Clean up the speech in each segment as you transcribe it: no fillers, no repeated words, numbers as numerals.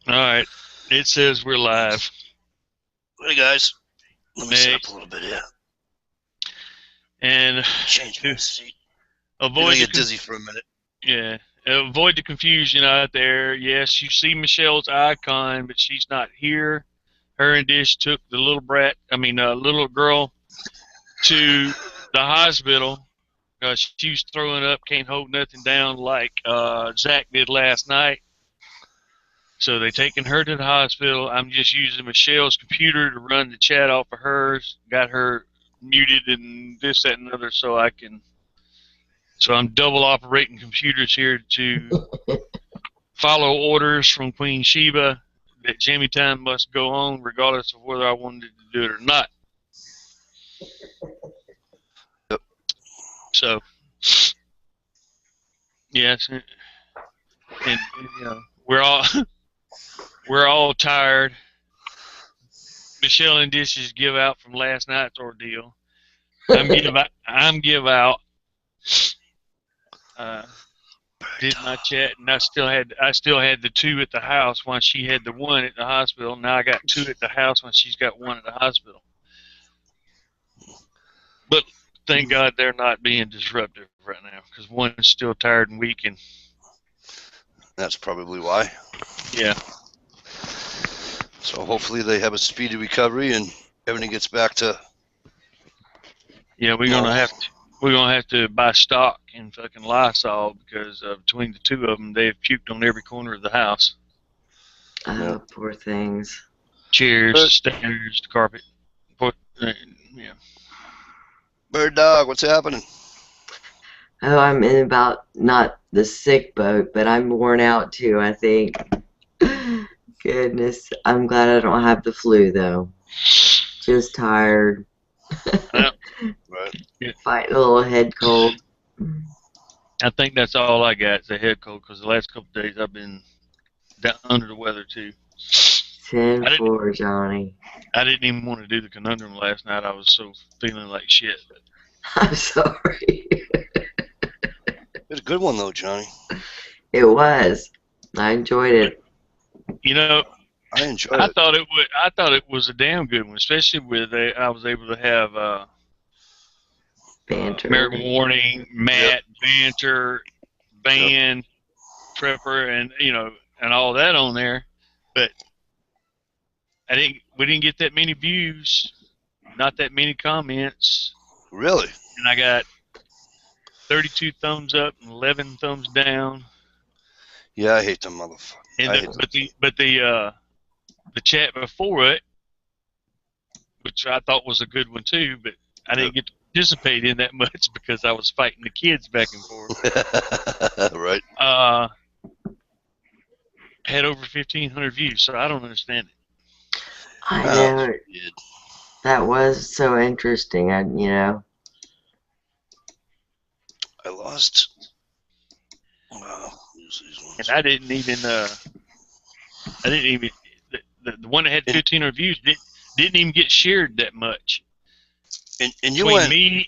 All right. It says we're live. Hey guys, let me Hey. sit up a little bit here. And Change my seat. You're avoid gonna the get dizzy for a minute. avoid the confusion out there. Yes, you see Michelle's icon, but she's not here. Her and Dish took the little girl to the hospital because she was throwing up, can't hold nothing down like Zach did last night. So they taken her to the hospital. I'm just using Michelle's computer to run the chat off of hers. Got her muted and this, that, and other, so I'm double operating computers here to follow orders from Queen Sheba that Jammy Time must go on regardless of whether I wanted to do it or not. Yep. So, yes, and you know, we're all tired. Michelle and Dishes give out from last night's ordeal. I'm give out. Did my chat, and I still had the two at the house when she had the one at the hospital. Now I got two at the house when she's got one at the hospital. But thank God they're not being disruptive right now because one is still tired and weak, and That's probably why. yeah. So hopefully they have a speedy recovery and everything gets back to. Yeah, we're gonna have to buy stock in fucking Lysol because between the two of them, they've puked on every corner of the house. Oh, Yeah. poor things. Chairs, stairs, the carpet. Yeah. Bird dog, what's happening? Oh, I'm in about not the sick boat, but I'm worn out too, I think. Goodness, I'm glad I don't have the flu though. Just tired. Right. Fighting a little head cold. I think that's all I got is a head cold because the last couple of days I've been down under the weather too. 10-4, Johnny. I didn't even want to do the conundrum last night. I was so feeling like shit. But I'm sorry. It's a good one though, Johnny. It was. I enjoyed it. You know, I enjoyed it. I thought it was a damn good one, especially with I was able to have Banter. American Warning, Matt, Banter, Van, Trepper, and and all that on there. But we didn't get that many views, not that many comments. Really? And I got 32 thumbs up and 11 thumbs down. Yeah, I hate them motherfuckers. But the chat before it, which I thought was a good one too, but I didn't get to participate in that much because I was fighting the kids back and forth. Right. Had over 1,500 views, so I don't understand it. I know. That was so interesting. I lost. And I didn't even. The one that had 1,500 views didn't even get shared that much. And you Between went. Me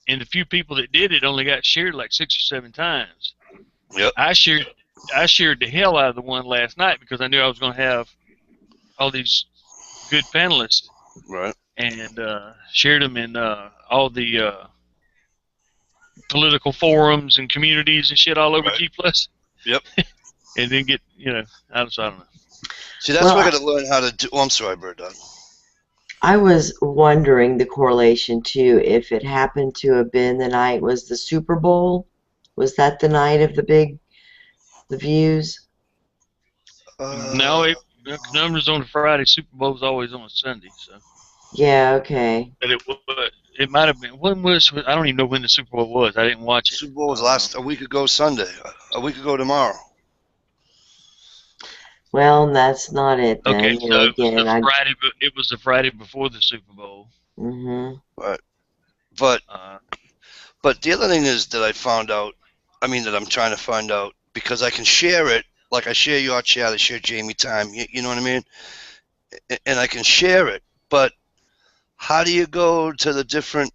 and the few people that did it only got shared like 6 or 7 times. Yep. I shared the hell out of the one last night because I knew I was going to have all these good panelists. Right. And shared them in all the political forums and communities and shit all over G+. Yep. And then get, I don't know. See, that's what I got to learn how to do. Oh, I'm sorry, Bird Dog. I was wondering the correlation too, if it happened to have been the night was the Super Bowl. Was that the night of the views? No, the numbers on a Friday. Super Bowl's always on a Sunday. So. Yeah. Okay. But it might have been. When was? I don't even know when the Super Bowl was. I didn't watch it. Super Bowl was a week ago Sunday. A week ago tomorrow. Well, that's not it then. Okay, so it was the Friday before the Super Bowl. Mm-hmm. Right. But the other thing is that I found out, that I'm trying to find out, because I can share it, like I share your chat, I share Jammy Time, you know what I mean? And I can share it, but how do you go to the different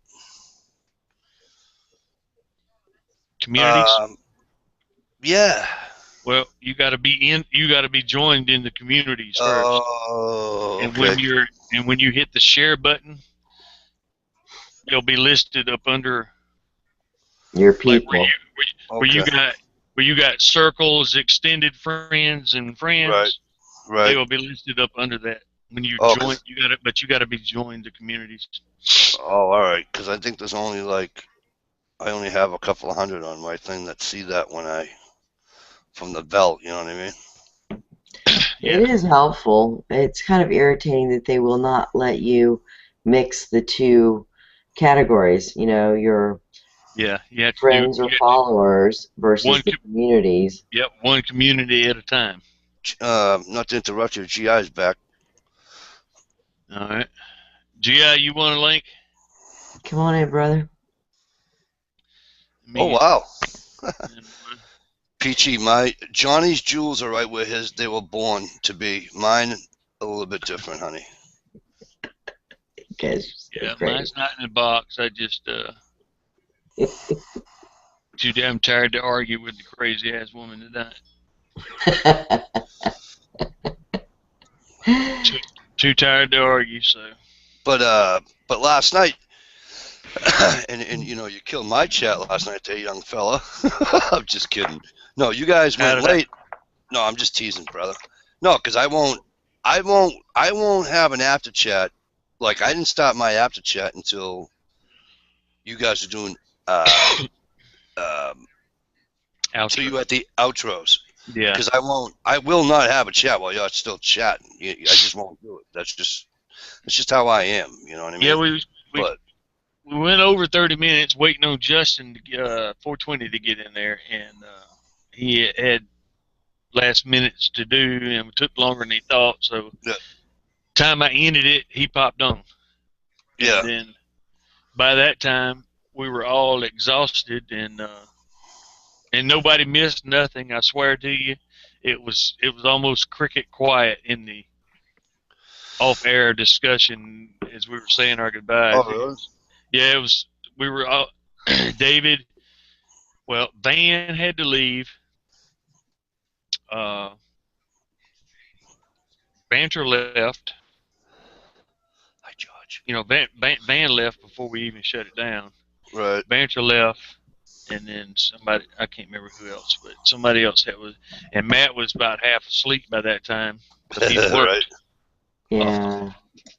communities? Yeah. Well, you got to be in. You got to be joined in the communities first. Oh, And okay. when you hit the share button, you'll be listed up under Your like people. Okay. where you got circles, extended friends, and Right. friends. They Right. will be listed up under that. When you Oh, join, but you got to be joined the communities. all right. Because I think there's only like I only have a couple of hundred on my thing that see that when I from the belt. You know what I mean? Yeah, It is helpful. It's kind of irritating that they will not let you mix the two categories, your yeah. You have to do. friends or followers One. versus the communities. Yep, one community at a time. Not to interrupt you, GI's back. All right. Gi, you want a link? Come on in, brother. Let Oh me get wow. one. Peachy, my Johnny's jewels are right where they were born to be. Mine a little bit different, honey. You guys are so Yeah, crazy. mine's not in the box. I just too damn tired to argue with the crazy ass woman tonight. Too tired to argue. So. But last night, and you know you killed my chat last night, there, young fella. I'm just kidding. No, you guys How went did I? late. No, I'm just teasing, brother. No, because I won't have an after chat. Like I didn't start my after chat until you guys are doing until you Outro. at the outros. Yeah. Because I will not have a chat while y'all still chatting. I just won't do it. That's just how I am. You know what I mean? Yeah, we But we went over 30 minutes waiting on Justin to 420 to get in there, and he had last minutes to do, and it took longer than he thought. So, yeah, time I ended it, he popped on, yeah. and then by that time we were all exhausted, and nobody missed nothing. I swear to you, it was almost cricket quiet in the off-air discussion as we were saying our goodbyes. Oh really? Yeah, it was. We were all David. Well, Van had to leave. Uh, Banter left. Hi, George. Van left before we even shut it down. Right. Banter left, and then somebody, I can't remember who else, but somebody else and Matt was about half asleep by that time because he Right. worked Yeah.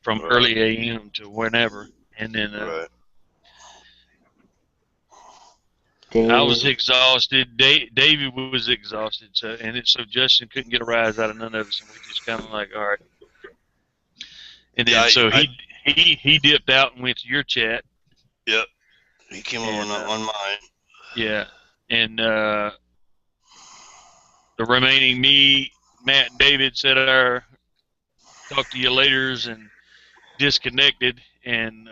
from Right. early a.m. to whenever, and then Right. I was David. exhausted. David was exhausted, so Justin couldn't get a rise out of none of us, and we just kind of like, all right. And then Yeah. so he dipped out and went to your chat, Yep. He came over and on mine. yeah, and the remaining me, Matt, and David said our talk to you later's and disconnected, and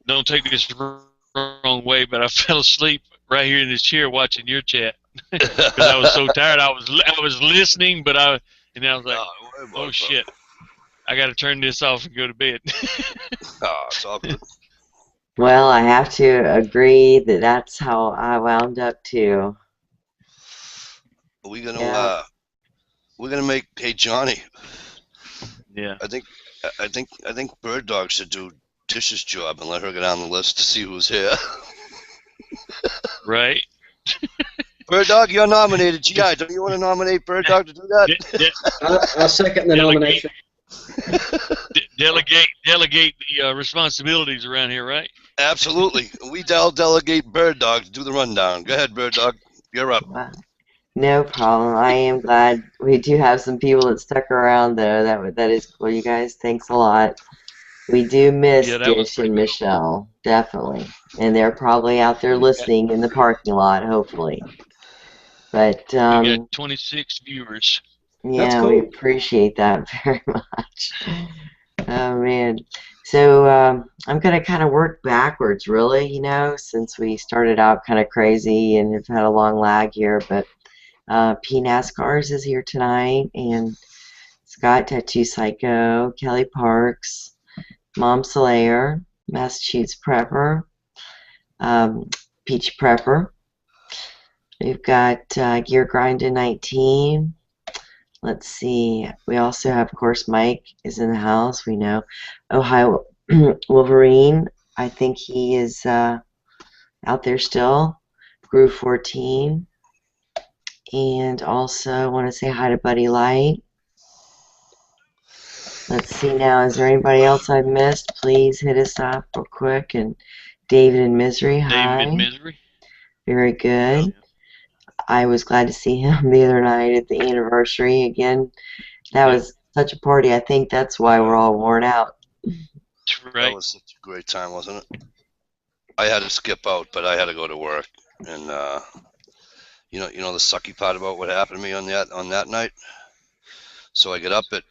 don't take this wrong way, but I fell asleep right here in this chair watching your chat because I was so tired. I was listening, and I was like, oh shit, I got to turn this off and go to bed. It's all good. Well, I have to agree that that's how I wound up too. We're gonna Yeah. we're gonna make Johnny. Yeah. I think Bird Dog should do Tish's job and let her go down the list to see who's here. Right. Bird Dog, you're nominated. GI, don't you want to nominate Bird Dog to do that? I'll second the nomination. Delegate the responsibilities around here, right? Absolutely. We delegate Bird Dog to do the rundown. Go ahead, Bird Dog. You're up. Wow. No problem. I am glad we do have some people that stuck around though. That is cool, you guys. Thanks a lot. We do miss Yeah, that was Dish pretty and cool. Michelle, definitely. And they're probably out there listening in the parking lot, hopefully. But We got 26 viewers. That's yeah, cool. we appreciate that very much. Oh man. So I'm gonna kind of work backwards, really, since we started out kind of crazy and have had a long lag here. But P NASCARs is here tonight, and Scott Tattoo Psycho, Kelly Parks, Mom Slayer, Massachusetts Prepper, Peach Prepper, We've got Gear Grinding 19. Let's see. We also have, of course, Mike is in the house. We know Ohio Wolverine. I think he is out there still. Groove 14. And also want to say hi to Buddy Light. Let's see now. Is there anybody else I've missed? Please hit us up real quick. And David in Misery. Hi. David Misery. Very good. I was glad to see him the other night at the anniversary again. That was such a party. I think that's why we're all worn out. Right. That was such a great time, wasn't it? I had to skip out, but I had to go to work, and you know the sucky part about what happened to me on that night. So I get up at,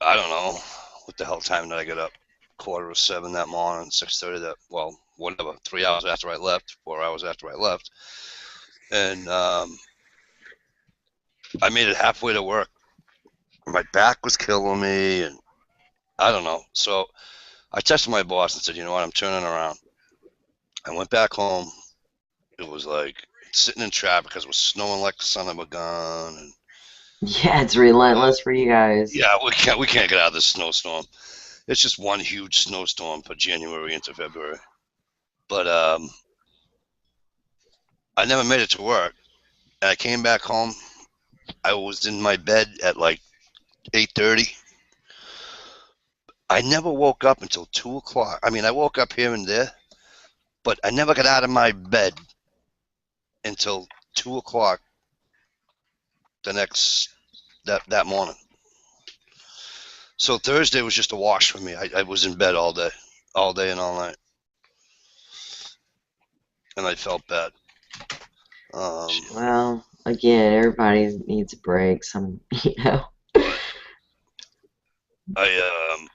I don't know what the hell time did I get up? 6:45 that morning, 6:30 that, well, whatever, 3 hours after I left, 4 hours after I left, and I made it halfway to work. My back was killing me, and I don't know. So I texted my boss and said, you know what, I'm turning around. I went back home. It was like sitting in traffic because it was snowing like the son of a gun. And, yeah, it's relentless for you guys. Yeah, we can't get out of this snowstorm. It's just one huge snowstorm for January into February. But I never made it to work. And I came back home. I was in my bed at like 8:30. I never woke up until 2 o'clock. I mean, I woke up here and there, but I never got out of my bed until 2 o'clock that morning. So Thursday was just a wash for me. I was in bed all day and all night, and I felt bad. Well, again, everybody needs a break. You know.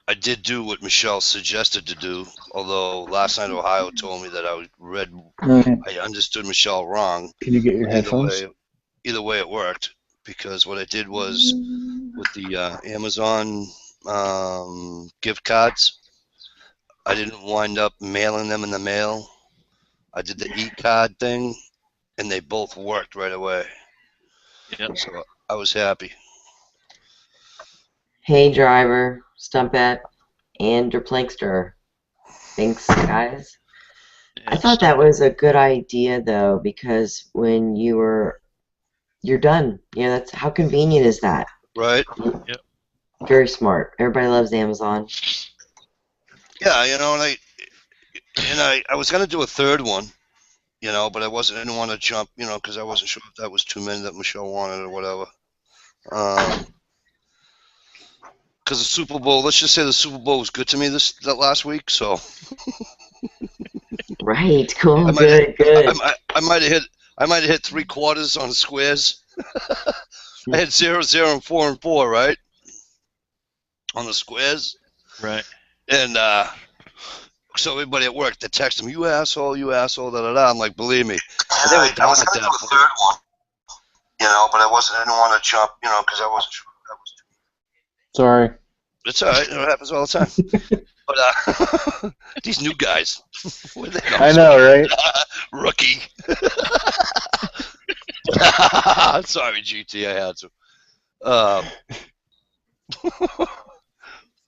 I did do what Michelle suggested to do, although last night Ohio told me that I understood Michelle wrong. Can you get your headphones? Either way it worked, because what I did was with the Amazon gift cards, I didn't wind up mailing them in the mail. I did the e-card thing, and they both worked right away. Yep. So I was happy. Hey, driver, Stumpet, and your Plankster. Thanks, guys. I thought that was a good idea, though, because when you're done. You know, that's how convenient is that? Right. Yep. Very smart. Everybody loves Amazon. Yeah, you know, and I was gonna do a third one, you know, but I didn't want to jump, you know, because I wasn't sure if that was too many that Michelle wanted or whatever. Because the Super Bowl, let's just say the Super Bowl was good to me that last week, so. Right. Cool. Good. I might have hit 3 quarters on the squares. I had 0, 0, and 4 and 4, right? On the squares. Right. And so everybody at work, they text him, you asshole, da da da. I'm like, believe me. And they were down at that point. Third one, you know, but I didn't want to jump, you know, because I wasn't sure that was too. Sorry. It's all right. It happens all the time. But these new guys, where they go? I know, right? Rookie. Sorry, GT, I had to.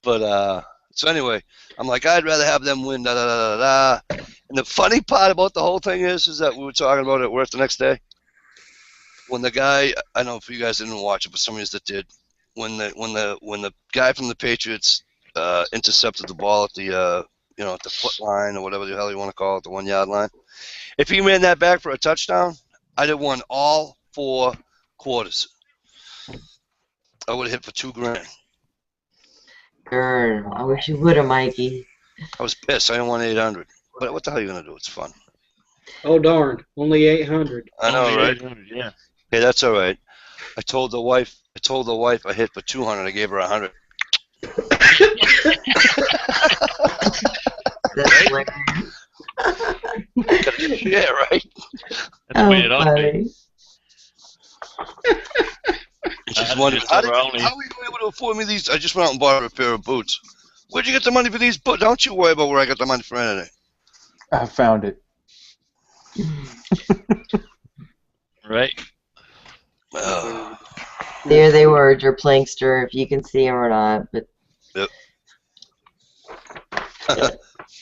But so anyway, I'm like, I'd rather have them win. Da da da da da. And the funny part about the whole thing is that we were talking about it at work the next day. When the guy, I don't know if you guys didn't watch it, but some of you that did. When the guy from the Patriots intercepted the ball at the at the foot line or whatever the hell you want to call it, the 1 yard line. If he ran that back for a touchdown, I'd have won all 4 quarters. I would have hit for $2,000. Darn. I wish you would have, Mikey. I was pissed. I didn't want 800. But what the hell are you gonna do? It's fun. Oh darn! Only 800. I know, right? 800, yeah. Hey, that's all right. I told the wife I hit for 200. I gave her 100. That's hilarious. Yeah, right. That's the way it ought to be. Buddy. I just wondered, how were you able to afford me these? I just went out and bought a pair of boots. Where'd you get the money for these boots? Don't you worry about where I got the money for anything. I found it. Right. There they were, your Plankster, if you can see them or not. But Yep.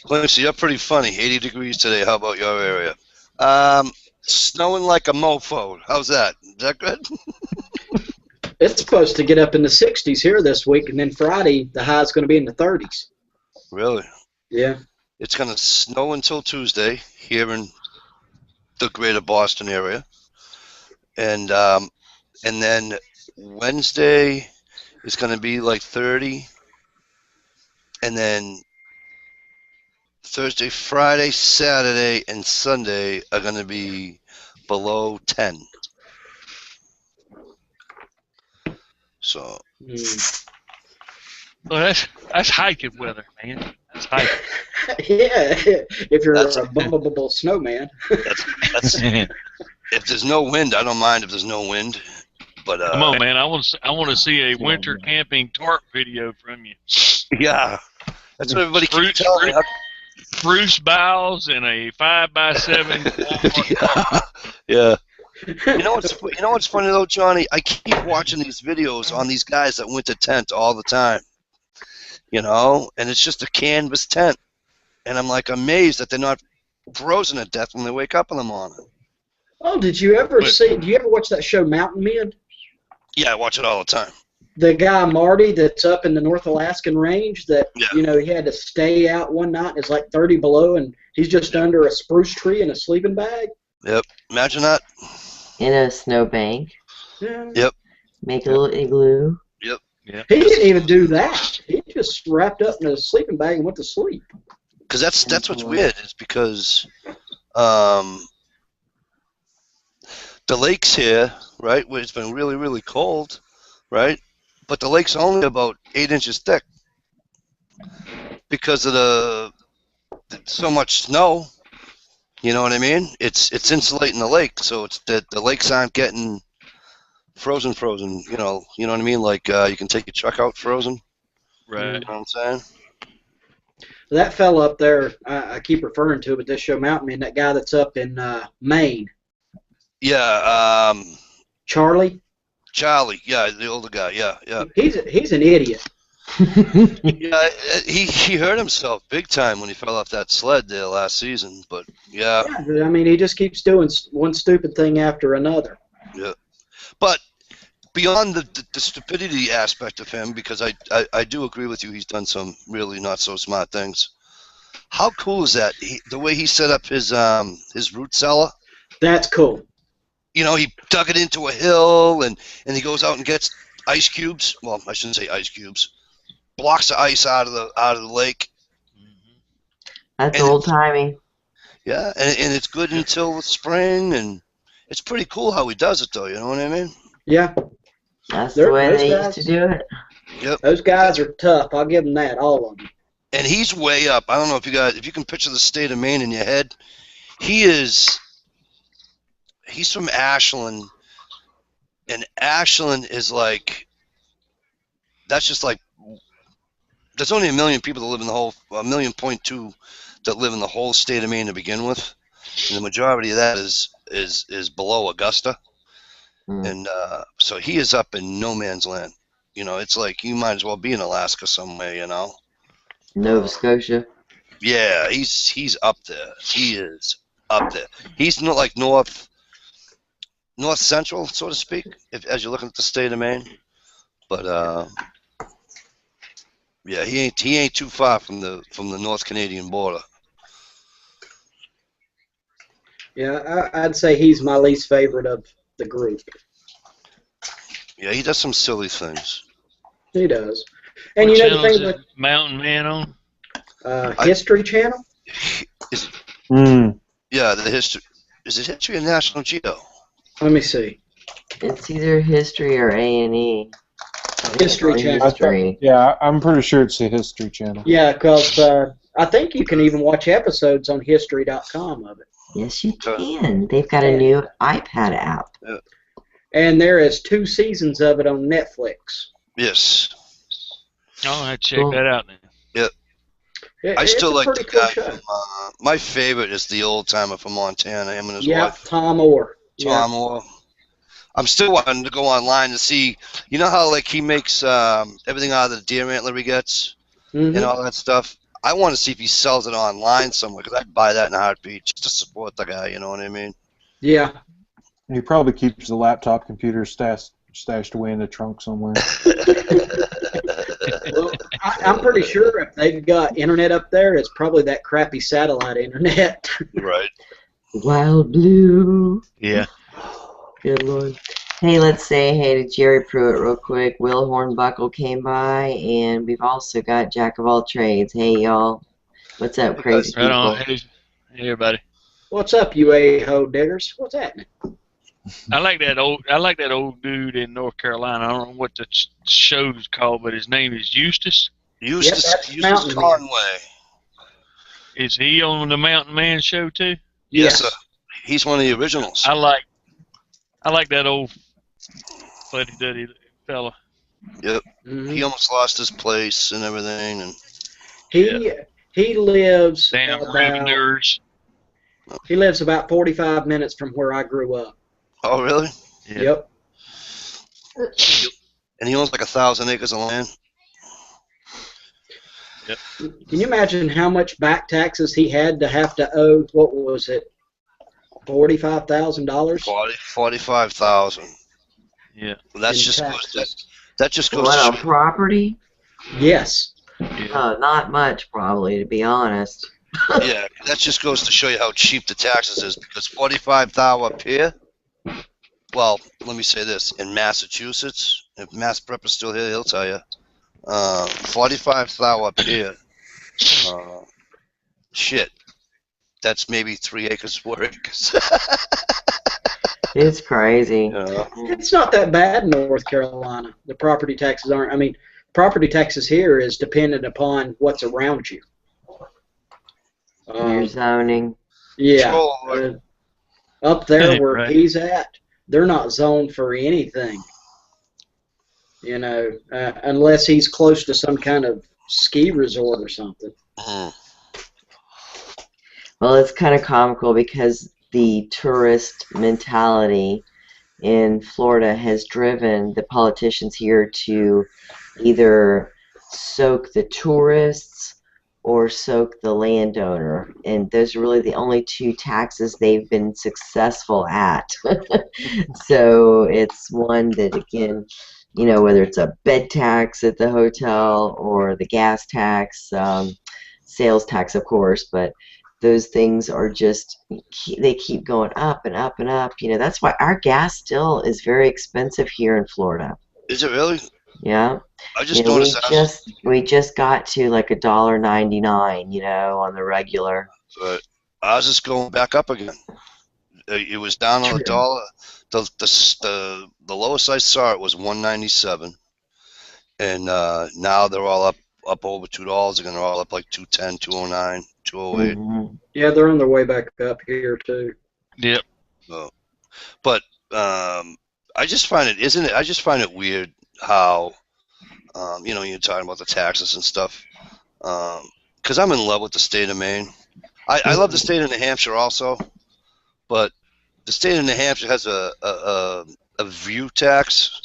Clancy, you're pretty funny. 80 degrees today. How about your area? Snowing like a mofo. How's that? Is that good? It's supposed to get up in the 60s here this week, and then Friday the high's going to be in the 30s. Really? Yeah. It's going to snow until Tuesday here in the greater Boston area. And then Wednesday is going to be like 30. And then Thursday, Friday, Saturday, and Sunday are going to be below 10. So. Well, that's hiking weather, man. That's hiking. Yeah, if you're a bumbleable snowman. That's if there's no wind, I don't mind if there's no wind. But come on, man! I want to see a winter camping tarp video from you. Yeah, that's what everybody keeps telling me. Spruce boughs and a 5x7. Yeah. You know what's funny though, Johnny? I keep watching these videos on these guys that winter tent all the time. You know, and it's just a canvas tent, and I'm like amazed that they're not frozen to death when they wake up in the morning. Oh, did you ever see? Do you ever watch that show Mountain Men? Yeah, I watch it all the time. The guy Marty that's up in the North Alaskan range that Yeah. he had to stay out one night. And it's like 30 below, and he's just under a spruce tree in a sleeping bag. Yep, imagine that. in a snowbank. Yeah. Yep. Make a little igloo. Yep. Yeah. He didn't even do that. He just wrapped up in a sleeping bag and went to sleep. Because that's what's weird is because the lake's here, right, where it's been really, really cold, right? But the lake's only about 8 inches thick because of so much snow. You know what I mean? It's insulating the lake, so it's the lakes aren't getting frozen. You know what I mean? Like you can take your truck out frozen. Right. You know what I'm saying? That fella up there, I keep referring to, but this show Mountain Man, that guy that's up in Maine. Yeah. Charlie. Charlie. Yeah, the older guy. Yeah. He's an idiot. Yeah, he hurt himself big time when he fell off that sled there last season. But yeah. I mean, he just keeps doing one stupid thing after another. Yeah. But beyond the stupidity aspect of him, because I do agree with you, he's done some really not so smart things. How cool is that? The way he set up his root cellar. That's cool. You know, he dug it into a hill, and he goes out and gets ice cubes. Well, I shouldn't say ice cubes. Blocks of ice out of the lake. That's And old timey. Yeah, and it's good until the spring, and it's pretty cool how he does it, though. You know what I mean? Yeah. That's the way those they guys- used to do it. Yep. Those guys are tough. I'll give them that, all of them. And he's way up. I don't know if you can picture the state of Maine in your head. He's from Ashland, and Ashland is like, that's just like, there's only 1 million people that live in the whole, 1.2 million that live in the whole state of Maine to begin with, and the majority of that is below Augusta, and so he is up in no man's land. You know, it's like you might as well be in Alaska somewhere. You know. Nova Scotia. Yeah, he's up there. He is up there. He's not like north central, so to speak, as you're looking at the state of Maine. But yeah, he ain't too far from the North Canadian border. Yeah, I'd say he's my least favorite of the group. Yeah, he does some silly things. He does. And What you know the channel thing is it? Mountain Man on? with History Channel? Yeah, the history. Is it History or National Geo? Let me see. It's either History or A&E. History Or Channel. History. Yeah, I'm pretty sure it's the History Channel. Yeah, because I think you can even watch episodes on History.com of it. Yes, you can. They've got a new iPad app. Yeah. And there is 2 seasons of it on Netflix. Yes. I'll have to check that out then. I still like the pretty cool guy show. from. My favorite is the old timer from Montana. Him and his Yeah, wife, Tom Orr. Tom Orr. I'm still wanting to go online to see. You know how like he makes everything out of the deer antler he gets and all that stuff. I want to see if he sells it online somewhere because I'd buy that in a heartbeat just to support the guy. You know what I mean? Yeah. He probably keeps the laptop computer stashed away in the trunk somewhere. Well, I'm pretty sure if they've got internet up there, it's probably that crappy satellite internet. Right. Wild Blue. Yeah. Good Lord. Hey, let's say hey to Jerry Pruitt real quick. Will Hornbuckle came by, and we've also got Jack of all trades. Hey, y'all. What's up, crazy Right people? on. Hey, everybody. What's up, you a-ho diggers? What's happening? I like that old dude in North Carolina. I don't know what the show's called, but his name is Eustace. Eustace Mountain Man. Conway. Is he on the Mountain Man show too? Yes, sir. He's one of the originals. I like that old fuddy-duddy fella. Yep. He almost lost his place and everything, and He lives Damn about revenuers. he lives about 45 minutes from where I grew up. oh really? Yeah. Yep. And he owns like 1,000 acres of land. Yep. Can you imagine how much back taxes he had to have to owe? What was it? $45,000. 45,000. Yeah. That's in just taxes. that just goes What, to on show. property? Yes. Yeah. Not much, probably, to be honest. Yeah, that just goes to show you how cheap the taxes is because 45,000 up here. Well, let me say this: in Massachusetts, if Mass Prep is still here, he'll tell you. 45,000 up here. Shit, that's maybe 3 acres, 4 acres. It's crazy. It's not that bad in North Carolina. The property taxes aren't. I mean, property taxes here is dependent upon what's around you. Your zoning. Yeah. Sure. Up there where Right. he's at, they're not zoned for anything. You know, unless he's close to some kind of ski resort or something. Well, it's kind of comical because the tourist mentality in Florida has driven the politicians here to either soak the tourists or soak the landowner. And those are really the only two taxes they've been successful at. So it's one that, again, you know, whether it's a bed tax at the hotel or the gas tax, sales tax, of course, but those things are just, they keep going up and up and up. You know, that's why our gas still is very expensive here in Florida. Is it really? Yeah. I just You know, noticed that. we just got to like $1.99, you know, on the regular. But ours is going back up again. It was down on $1. The lowest I saw it was $1.97, and now they're all up over $2 again. They're all up like $2.10, $2.09, $2.08. Mm-hmm. Yeah, they're on their way back up here too. Yep. But I just find it, I just find it weird how you know, you're talking about the taxes and stuff. Because I'm in love with the state of Maine. I love the state of New Hampshire also, but the state of New Hampshire has a view tax.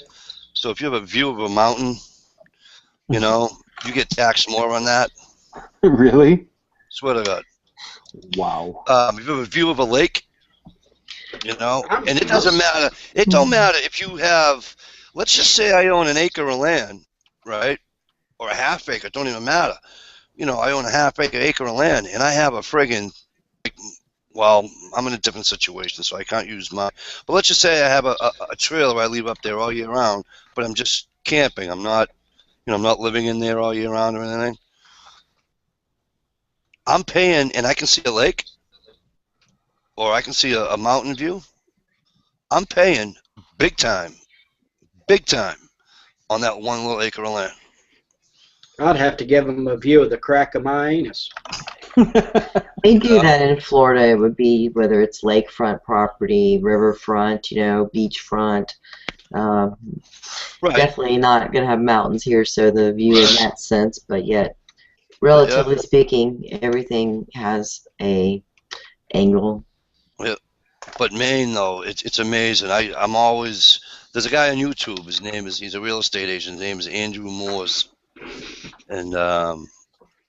So if you have a view of a mountain, you know, you get taxed more on that. Really? Swear to God. Wow. If you have a view of a lake, you know, and it doesn't matter. It don't matter if you have, let's just say I own an acre of land, right, or a half acre. It don't even matter. You know, I own a half acre of land, and I have a friggin', well, I'm in a different situation, so I can't use mine. But let's just say I have a trailer I leave up there all year round, but I'm just camping. I'm not, you know, I'm not living in there all year round or anything. I'm paying, and I can see a lake, or I can see a mountain view. I'm paying big time on that one little acre of land. I'd have to give them a view of the crack of my anus. They do that in Florida. It would be whether it's lakefront property, riverfront, you know, beachfront. Right. Definitely not going to have mountains here, so the view in that sense, but yet, relatively speaking, everything has a angle. Yeah. But Maine, though, it's amazing. I'm always there's a guy on YouTube. He's a real estate agent. His name is Andrew Moores, and I'm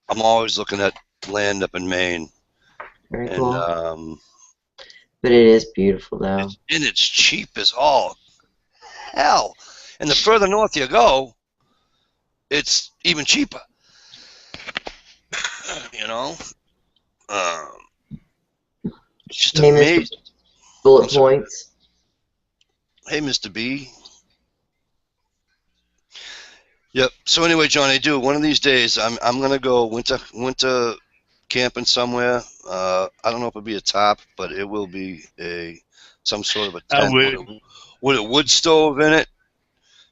always looking at land up in Maine, Very and cool. But it is beautiful, though. it's cheap as all hell. And the further north you go, it's even cheaper. You know, it's just Hey, amazing. Bullet points. Hey, Mr. B. Yep. So anyway, John, one of these days I'm gonna go winter camping somewhere. I don't know if it'll be a top, but it will be some sort of a I tent would. with a wood stove in it.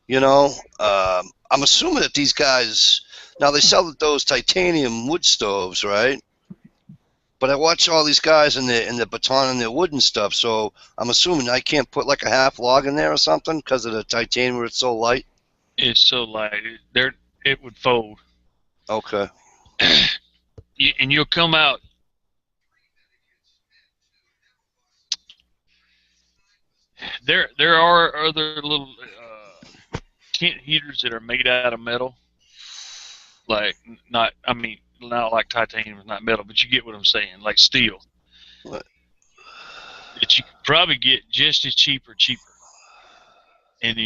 You know, I'm assuming that these guys now they sell those titanium wood stoves, right? But I watch all these guys in the baton and their wood and stuff, so I'm assuming I can't put like a half log in there or something because of the titanium where it's so light. It's so light. It would fold. Okay. And you'll come out. There are other little tent heaters that are made out of metal. Like not like titanium is not metal, but you get what I'm saying, like steel. What? That you could probably get just as cheaper, and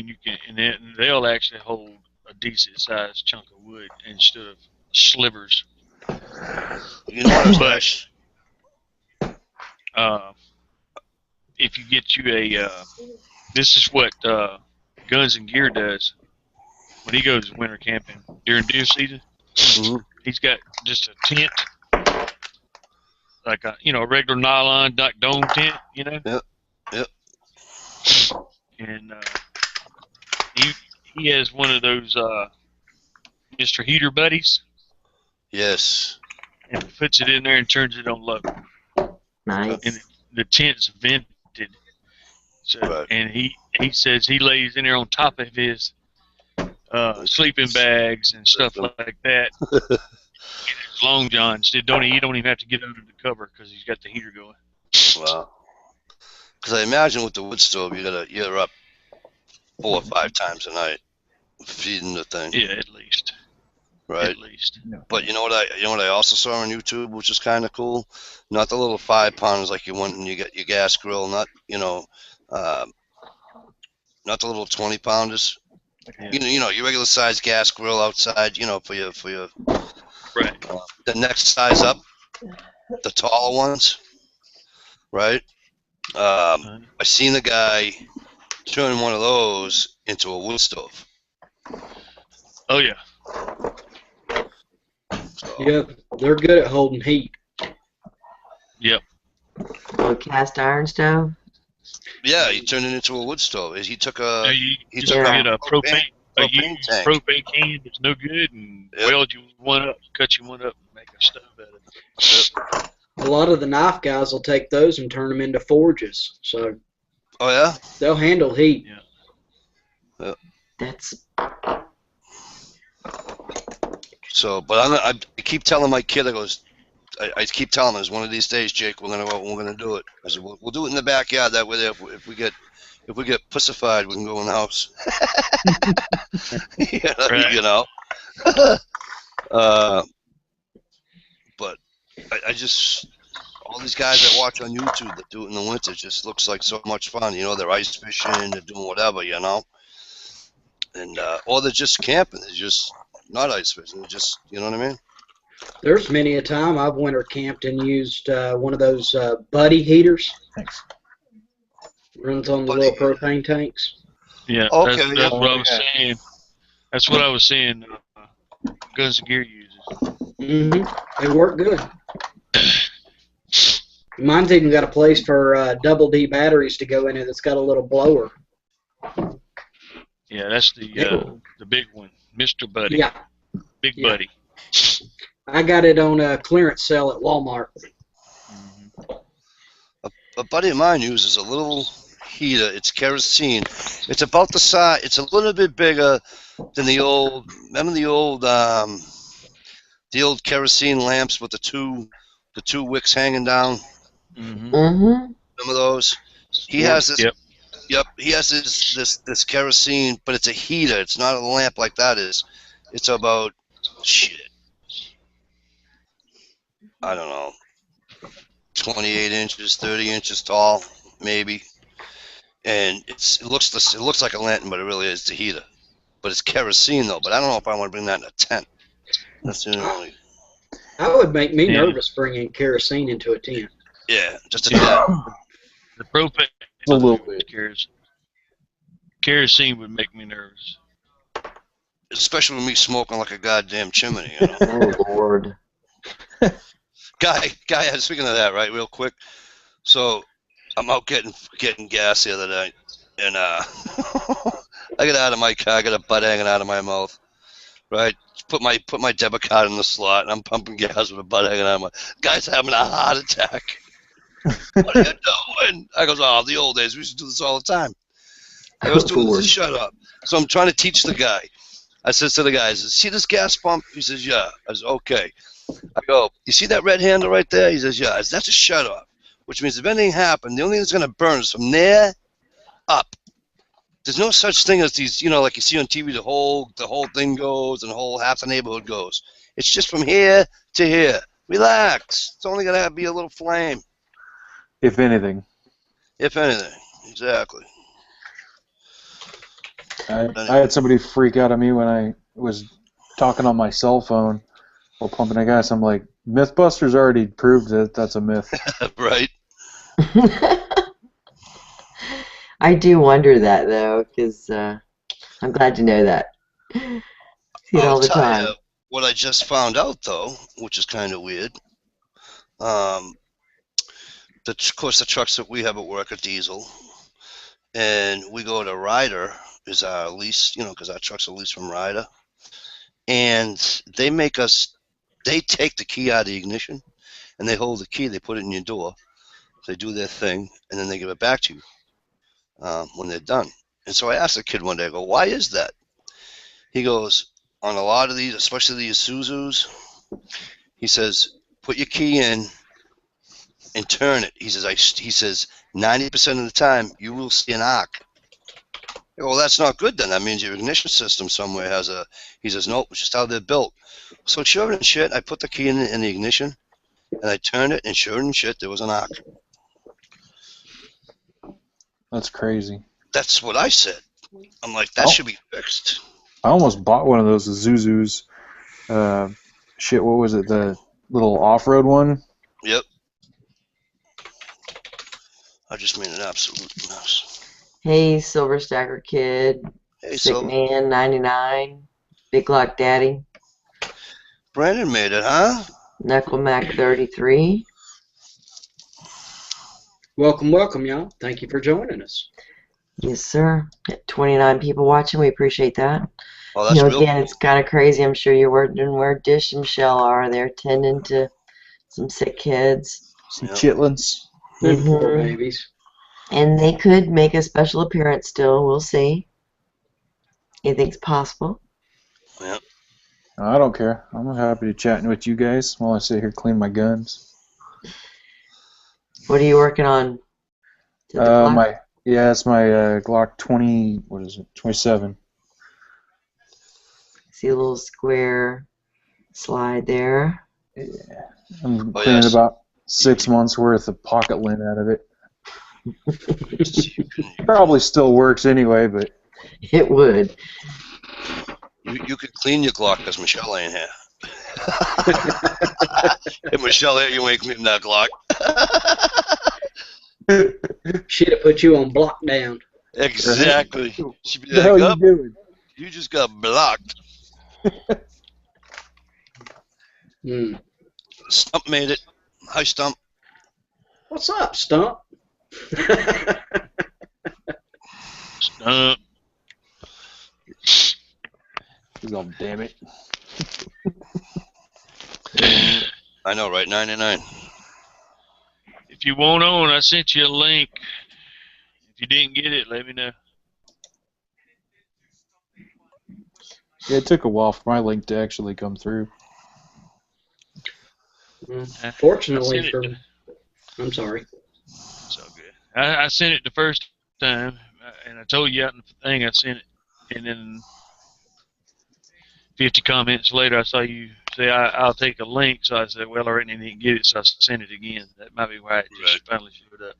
then they'll actually hold a decent sized chunk of wood instead of slivers. You know what? If you get you a, this is what Guns and Gear does when he goes winter camping during deer season. Mm-hmm. He's got just a tent, like a regular nylon dome tent, Yep. And he has one of those Mr. Heater buddies. Yes. And puts it in there and turns it on low. Nice. And the tent's vented. So, right. And he says he lays in there on top of his sleeping bags and stuff like that. His long johns. You don't even have to get under the cover because he's got the heater going. Wow. Because I imagine with the wood stove, you're up 4 or 5 times a night feeding the thing. Yeah, at least. Right. At least. But you know what I also saw on YouTube, which is kind of cool. Not the little 5-pounders like you want when you get your gas grill. Not not the little 20-pounders. Yeah. Your regular size gas grill outside. For your right. The next size up, the taller ones. Right. I seen a guy turn one of those into a wood stove. Oh yeah. So, Yeah, they're good at holding heat. Yep. A cast iron stove? Yeah, he turned it into a wood stove. He took a get a propane tank. propane can that's no good and weld you one up, cut you one up, and make a stove out of it. A lot of the knife guys will take those and turn them into forges. So. Oh yeah. They'll handle heat. Yeah. That's. So, but I keep telling my kid, I keep telling him, one of these days, Jake, we're gonna go and we're gonna do it. I said, we'll do it in the backyard. That way, if we get pussified, we can go in the house. You know. But I just all these guys I watch on YouTube that do it in the winter just looks like so much fun. They're ice fishing, they're doing whatever, and or they're just camping. They're just not ice fishing. They're just, you know what I mean? There's many a time I've winter camped and used one of those buddy heaters. Thanks. Runs on the little propane tanks. Yeah, okay, that's what I was saying. That's what I was saying. Guns and Gear uses. They work good. Mine's even got a place for double D batteries to go in it. That's got a little blower. Yeah, that's the big one, Mr. Buddy. Yeah. Big Buddy. I got it on a clearance sale at Walmart. A buddy of mine uses a little heater. It's kerosene. It's about the size. It's a little bit bigger than the old. Remember the old kerosene lamps with the two wicks hanging down. Mm-hmm. Remember those? He Yep. has this. Yep. Yep, he has this kerosene, but it's a heater. It's not a lamp like that is. It's about shit. I don't know, 28 inches, 30 inches tall, maybe. And it looks like a lantern, but it really is the heater. But it's kerosene though. But I don't know if I want to bring that in a tent. That's the only. That would make me Yeah. nervous bringing kerosene into a tent. Yeah, just a Yeah. tent. The propane. A little bit. Kerosene would make me nervous. Especially with me smoking like a goddamn chimney. You know? Oh Lord. Guy. Speaking of that, right, real quick. So I'm out getting gas the other night, and I get out of my car, I got a butt hanging out of my mouth, right? Put my debit card in the slot, and I'm pumping gas with a butt hanging out of my. Guy's having a heart attack. What are you doing? I goes, oh, the old days. We used to do this all the time. I goes, dude, Lord. shut up. So I'm trying to teach the guy. I says to the guy, I says, see this gas pump? He says, yeah. I says, okay. I go, you see that red handle right there? He says, yeah. I says, that's a shut off, which means if anything happened, the only thing that's going to burn is from there up. There's no such thing as these, you know, like you see on TV, the whole thing goes and half the neighborhood goes. It's just from here to here. Relax. It's only going to be a little flame. If anything. If anything. Exactly. I had somebody freak out on me when I was talking on my cell phone while pumping a gas. I'm like, Mythbusters already proved that that's a myth. Right. I do wonder that though, because I'm glad to know that. See it all the tell time. you what I just found out though, which is kind of weird. Of course, the trucks that we have at work are diesel, and we go to Ryder is our lease, you know, because our trucks are leased from Ryder, and they take the key out of the ignition, and they hold the key, they put it in your door, they do their thing, and then they give it back to you when they're done. And so I asked the kid one day, I go, why is that? He goes, on a lot of these, especially the Isuzus, he says, put your key in and turn it. He says 90% of the time you will see an arc. I go, well, that's not good then. That means your ignition system somewhere has a. He says, nope, it's just how they're built. So sure and shit, I put the key in the ignition, and I turned it, and sure and shit, there was an arc. That's crazy. That's what I said. I'm like, that should be fixed. I almost bought one of those Isuzus. Shit, what was it? The little off-road one? Yep. I just made an absolute mess. Hey, Silver Stacker Kid, Hey, Sick so Man 99, Big Lock Daddy, Brandon made it, huh? Knuckle Mac 33. Welcome, welcome, y'all. Thank you for joining us. Yes, sir. 29 people watching. We appreciate that. Oh, that's real. Again, it's kind of crazy. I'm sure you're wondering where Dish and Michelle are. They're tending to some sick kids. Some Yep. chitlins. Them poor Mhm. babies. And they could make a special appearance still. We'll see. Anything's possible. I don't care. I'm happy to chatting with you guys while I sit here clean my guns. What are you working on? Is it the Glock? It's my Glock 20. What is it? 27. See a little square slide there. Yeah. I'm cleaning about 6 months worth of pocket lint out of it. Probably still works anyway, but It would. You could clean your Glock because Michelle ain't here. If Michelle here, you ain't cleaning that Glock. She'd have put you on lockdown. Exactly. She'd be what the hell like, are you doing? you just got blocked. Stump made it. Hi, Stump. What's up, Stump? Oh, damn it. I know, right? 99. If you want on, I sent you a link. If you didn't get it, let me know. Yeah, it took a while for my link to actually come through. Fortunately I sent for... it I'm sorry. It's all good. I sent it the first time, and I told you out in the thing I sent it, and then 50 comments later I saw you say I'll take a link. So I said, well, I already didn't get it, so I sent it again. That might be why it just finally showed up.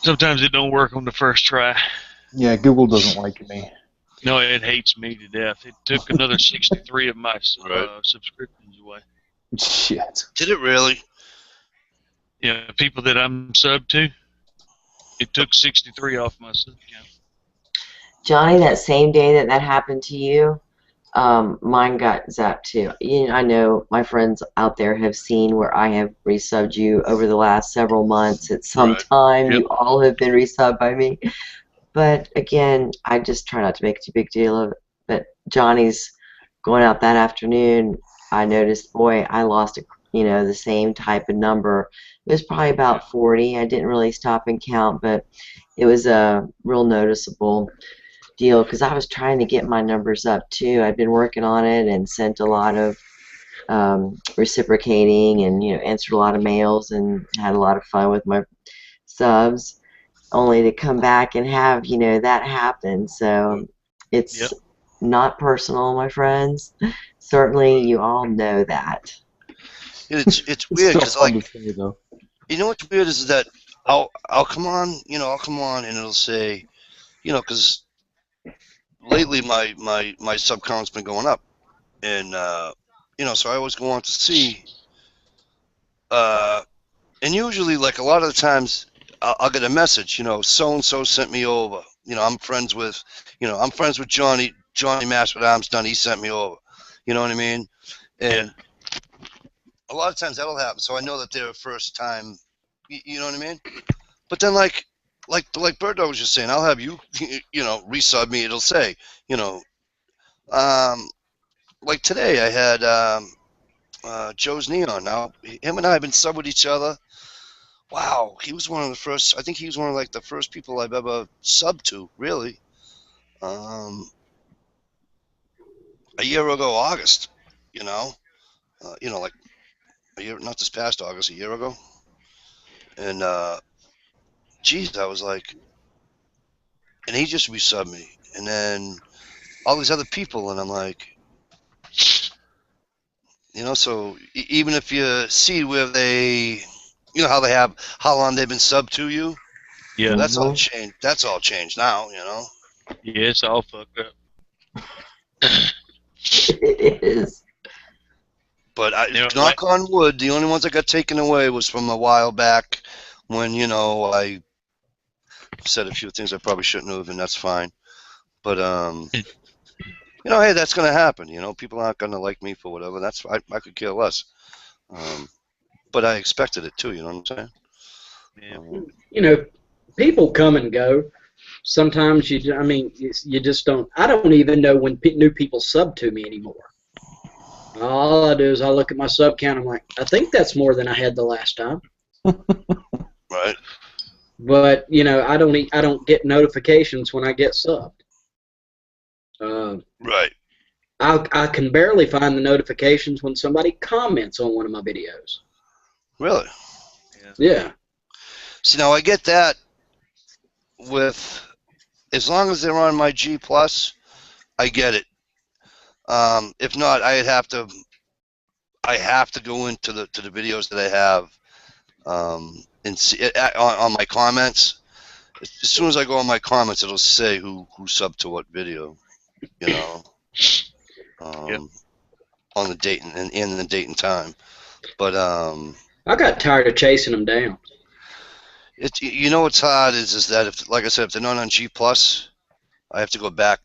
Sometimes it don't work on the first try. Yeah, Google doesn't like me. No, it hates me to death. It took another 63 of my subscriptions away. Shit. Did it really? Yeah, people that I'm sub to, it took 63 off my sub count. Johnny, that same day that happened to you, mine got zapped too. I know my friends out there have seen where I have resubbed you over the last several months. At some time, Yep. you all have been resubbed by me. But again, I just try not to make too big deal of it. But Johnny's going out that afternoon. I noticed, boy, I lost the same type of number. It was probably about 40. I didn't really stop and count, but it was a real noticeable deal because I was trying to get my numbers up too. I'd been working on it and sent a lot of reciprocating and answered a lot of mails and had a lot of fun with my subs, only to come back and have that happen. So it's not personal, my friends. Certainly you all know that. It's weird because you know what's weird is that I'll come on and it'll say, because lately my sub count's been going up, and so I always go on to see, and usually like a lot of the times I'll get a message, so and so sent me over, I'm friends with Johnny Master Arms done, he sent me over, you know what I mean, and a lot of times that'll happen, so I know that they're a first time, you know what I mean, but then like Bird Dog was just saying, I'll have you resub me, it'll say, like today I had Joe's Neon. Now him and I have been sub with each other. Wow, he was one of the first. I think he was one of like the first people I've ever subbed to, really. A year ago, August. Like a year, not this past August, a year ago. And geez, I was like, and he just resubbed me, and then all these other people, and I'm like, so even if you see where they, how long they've been subbed to you, that's all changed. That's all changed now, Yeah, it's all fucked up. It is. But knock on wood, the only ones that got taken away was from a while back when, I said a few things I probably shouldn't have, and that's fine. But, hey, that's going to happen. People aren't going to like me for whatever. I could care less. But I expected it too, you know what I'm saying? Yeah. People come and go. Sometimes you just don't. I don't even know when new people sub to me anymore. All I do is I look at my sub count. I'm like, I think that's more than I had the last time. Right. But I don't get notifications when I get subbed. Right. I can barely find the notifications when somebody comments on one of my videos. Really? Yeah. See, now I get that with, as long as they're on my G+, I get it. If not, I have to go into the videos that I have and see on my comments. As soon as I go on my comments, it'll say who subbed to what video, on the date and in the date and time. But I got tired of chasing them down. What's hard is that if, like I said, if they're not on G+, I have to go back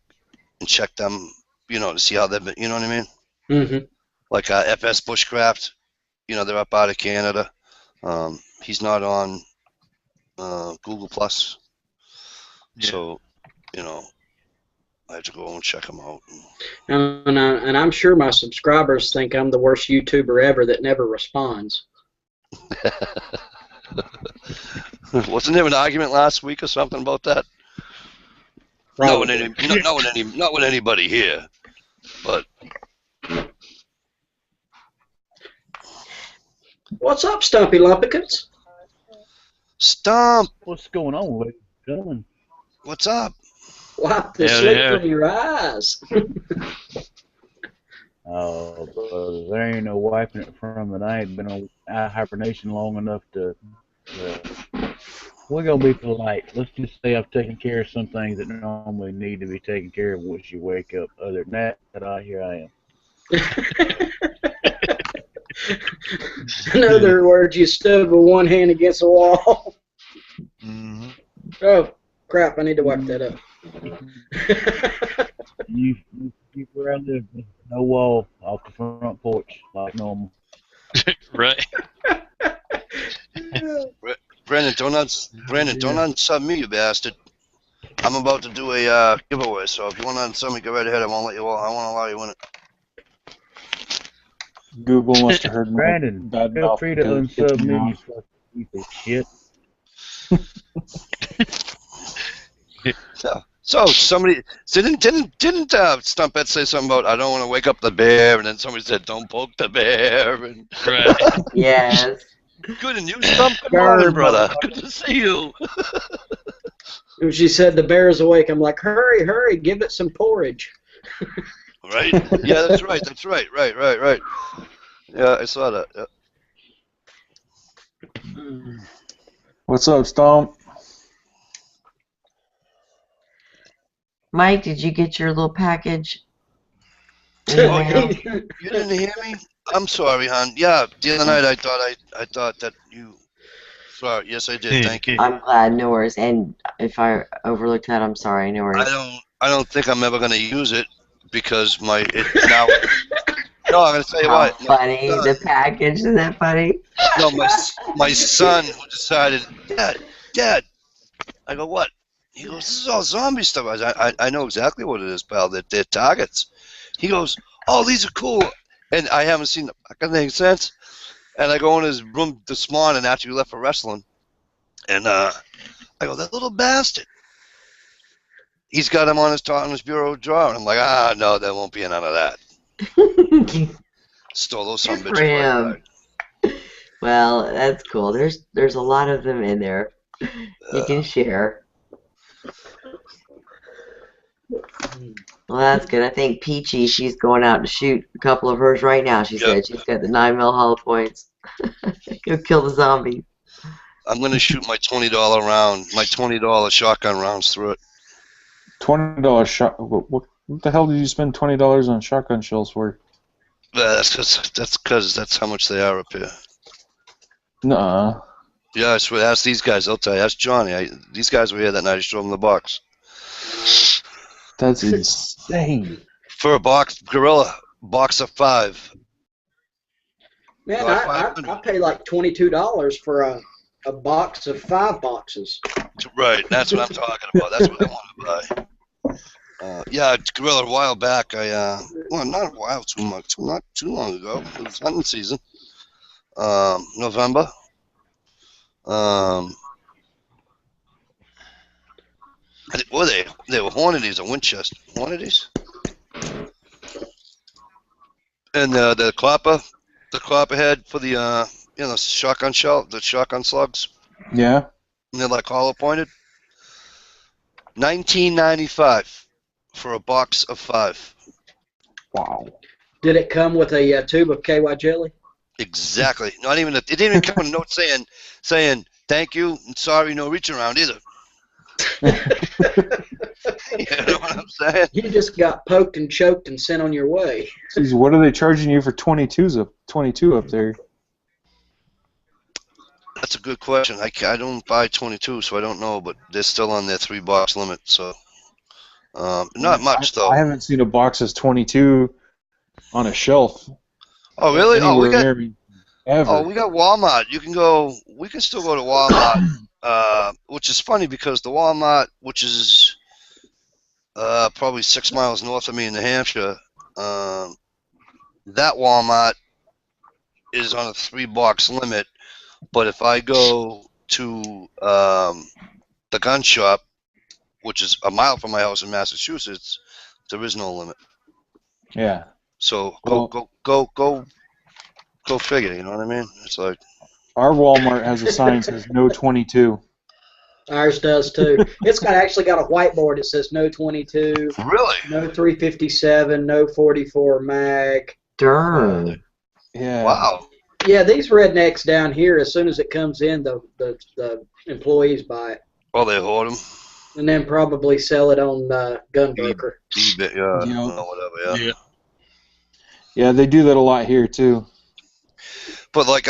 and check them, to see how they've been. You know what I mean? Mm-hmm. Like FS Bushcraft, they're up out of Canada. He's not on Google+. Yeah. So, I have to go and check him out. And I'm sure my subscribers think I'm the worst YouTuber ever that never responds. Wasn't there an argument last week or something about that? Not with anybody here, but. What's up, Stumpy Lumpikins? Stump, What's going on, ladies and gentlemen? what's up? Wipe the Hell sleep yeah. from your eyes. Oh, brother, there ain't no wiping it from it. I ain't been on hibernation long enough to. We're gonna be polite. Let's just say I've taken care of some things that normally need to be taken care of once you wake up. Other than that, here I am. In other words, you stood with one hand against the wall. Mm-hmm. Oh, crap, I need to wipe that up. You where I live, no wall off the front porch like normal. Right. Brandon, don't unsub me, you bastard. I'm about to do a giveaway, so if you want to unsub me, go right ahead. I won't allow you in it. Google must have heard my Brandon, bad feel mouth free to because it kicked unsub me me, you off. fucking piece of shit. So somebody didn't Stumpette say something about I don't want to wake up the bear, and then somebody said don't poke the bear, and Right. Yes. good and you, Stump. Good morning, Bird, brother. Good to see you. When she said the bear's awake, I'm like, hurry, hurry, give it some porridge. Right? Yeah, that's right. That's right. Right. Yeah, I saw that. Yeah. What's up, Stomp? Mike, did you get your little package? Oh, Email? you didn't hear me? I'm sorry, hon. Yeah, the other night I thought that you. Sorry. Yes, I did. Thank you. I'm glad, no worries. And if I overlooked that, I'm sorry, no worries. I don't think I'm ever gonna use it because it's now. No, I'm gonna tell you How what. funny, the package, isn't that funny? No, my son who decided, Dad. I go, what? He goes, this is all zombie stuff. I know exactly what it is, pal. They're targets. He goes, oh, these are cool. And I haven't seen them. I can make sense. And I go in his room this morning after we left for wrestling. And I go, that little bastard. He's got him on his bureau drawer. And I'm like, no, there won't be none of that. Stole those some Good bitches for right him. back. Well, that's cool. There's a lot of them in there. You can share. Well, that's good. I think Peachy, she's going out to shoot a couple of hers right now. She said she's got the 9mm hollow points. Go kill the zombies. I'm going to shoot my $20 round, my $20 shotgun rounds through it. $20 shot. What the hell did you spend $20 on shotgun shells for? That's because that's how much they are up here. Nuh-uh. Yeah, I swear. Ask these guys. They'll tell you. Ask Johnny. These guys were here that night. I showed them the box. That's insane. For a box, Gorilla, box of 5. Man, About I 500. pay like $22 for a box of 5 boxes. Right, that's what I'm talking about. That's what I want to buy. Yeah, Gorilla, a while back, well, not a while, not too long ago. It was hunting season. November. What were they? They were Hornadies or Winchester. Hornadies? And the clapper head for the shotgun shell, the shotgun slugs. Yeah. And they're like hollow pointed. $19.95 for a box of 5. Wow. Did it come with a tube of KY jelly? Exactly. Not even it didn't even come with a note saying thank you and sorry, no reach around either. You know what I'm saying? You just got poked and choked and sent on your way. Jeez, what are they charging you for 22 up there? That's a good question. I don't buy 22, so I don't know, but they're still on their 3-box limit, so not much though. I haven't seen a box that's 22 on a shelf. Oh really? Oh, we got ever. Oh, we got Walmart. We can still go to Walmart, which is funny because the Walmart, which is probably 6 miles north of me in New Hampshire, that Walmart is on a 3-box limit. But if I go to the gun shop, which is a mile from my house in Massachusetts, there is no limit. Yeah. So Well, go figure. You know what I mean? It's like Our Walmart has a sign that says no 22. Ours does too. It's actually got a whiteboard that says no 22, Really? no 357, no 44 mag. Darn. Yeah. Wow. Yeah, these rednecks down here, as soon as it comes in, the employees buy it. Oh, they hoard them? And then probably sell it on Gunbroker. eBay, Yeah. whatever, yeah. Yeah, they do that a lot here too. But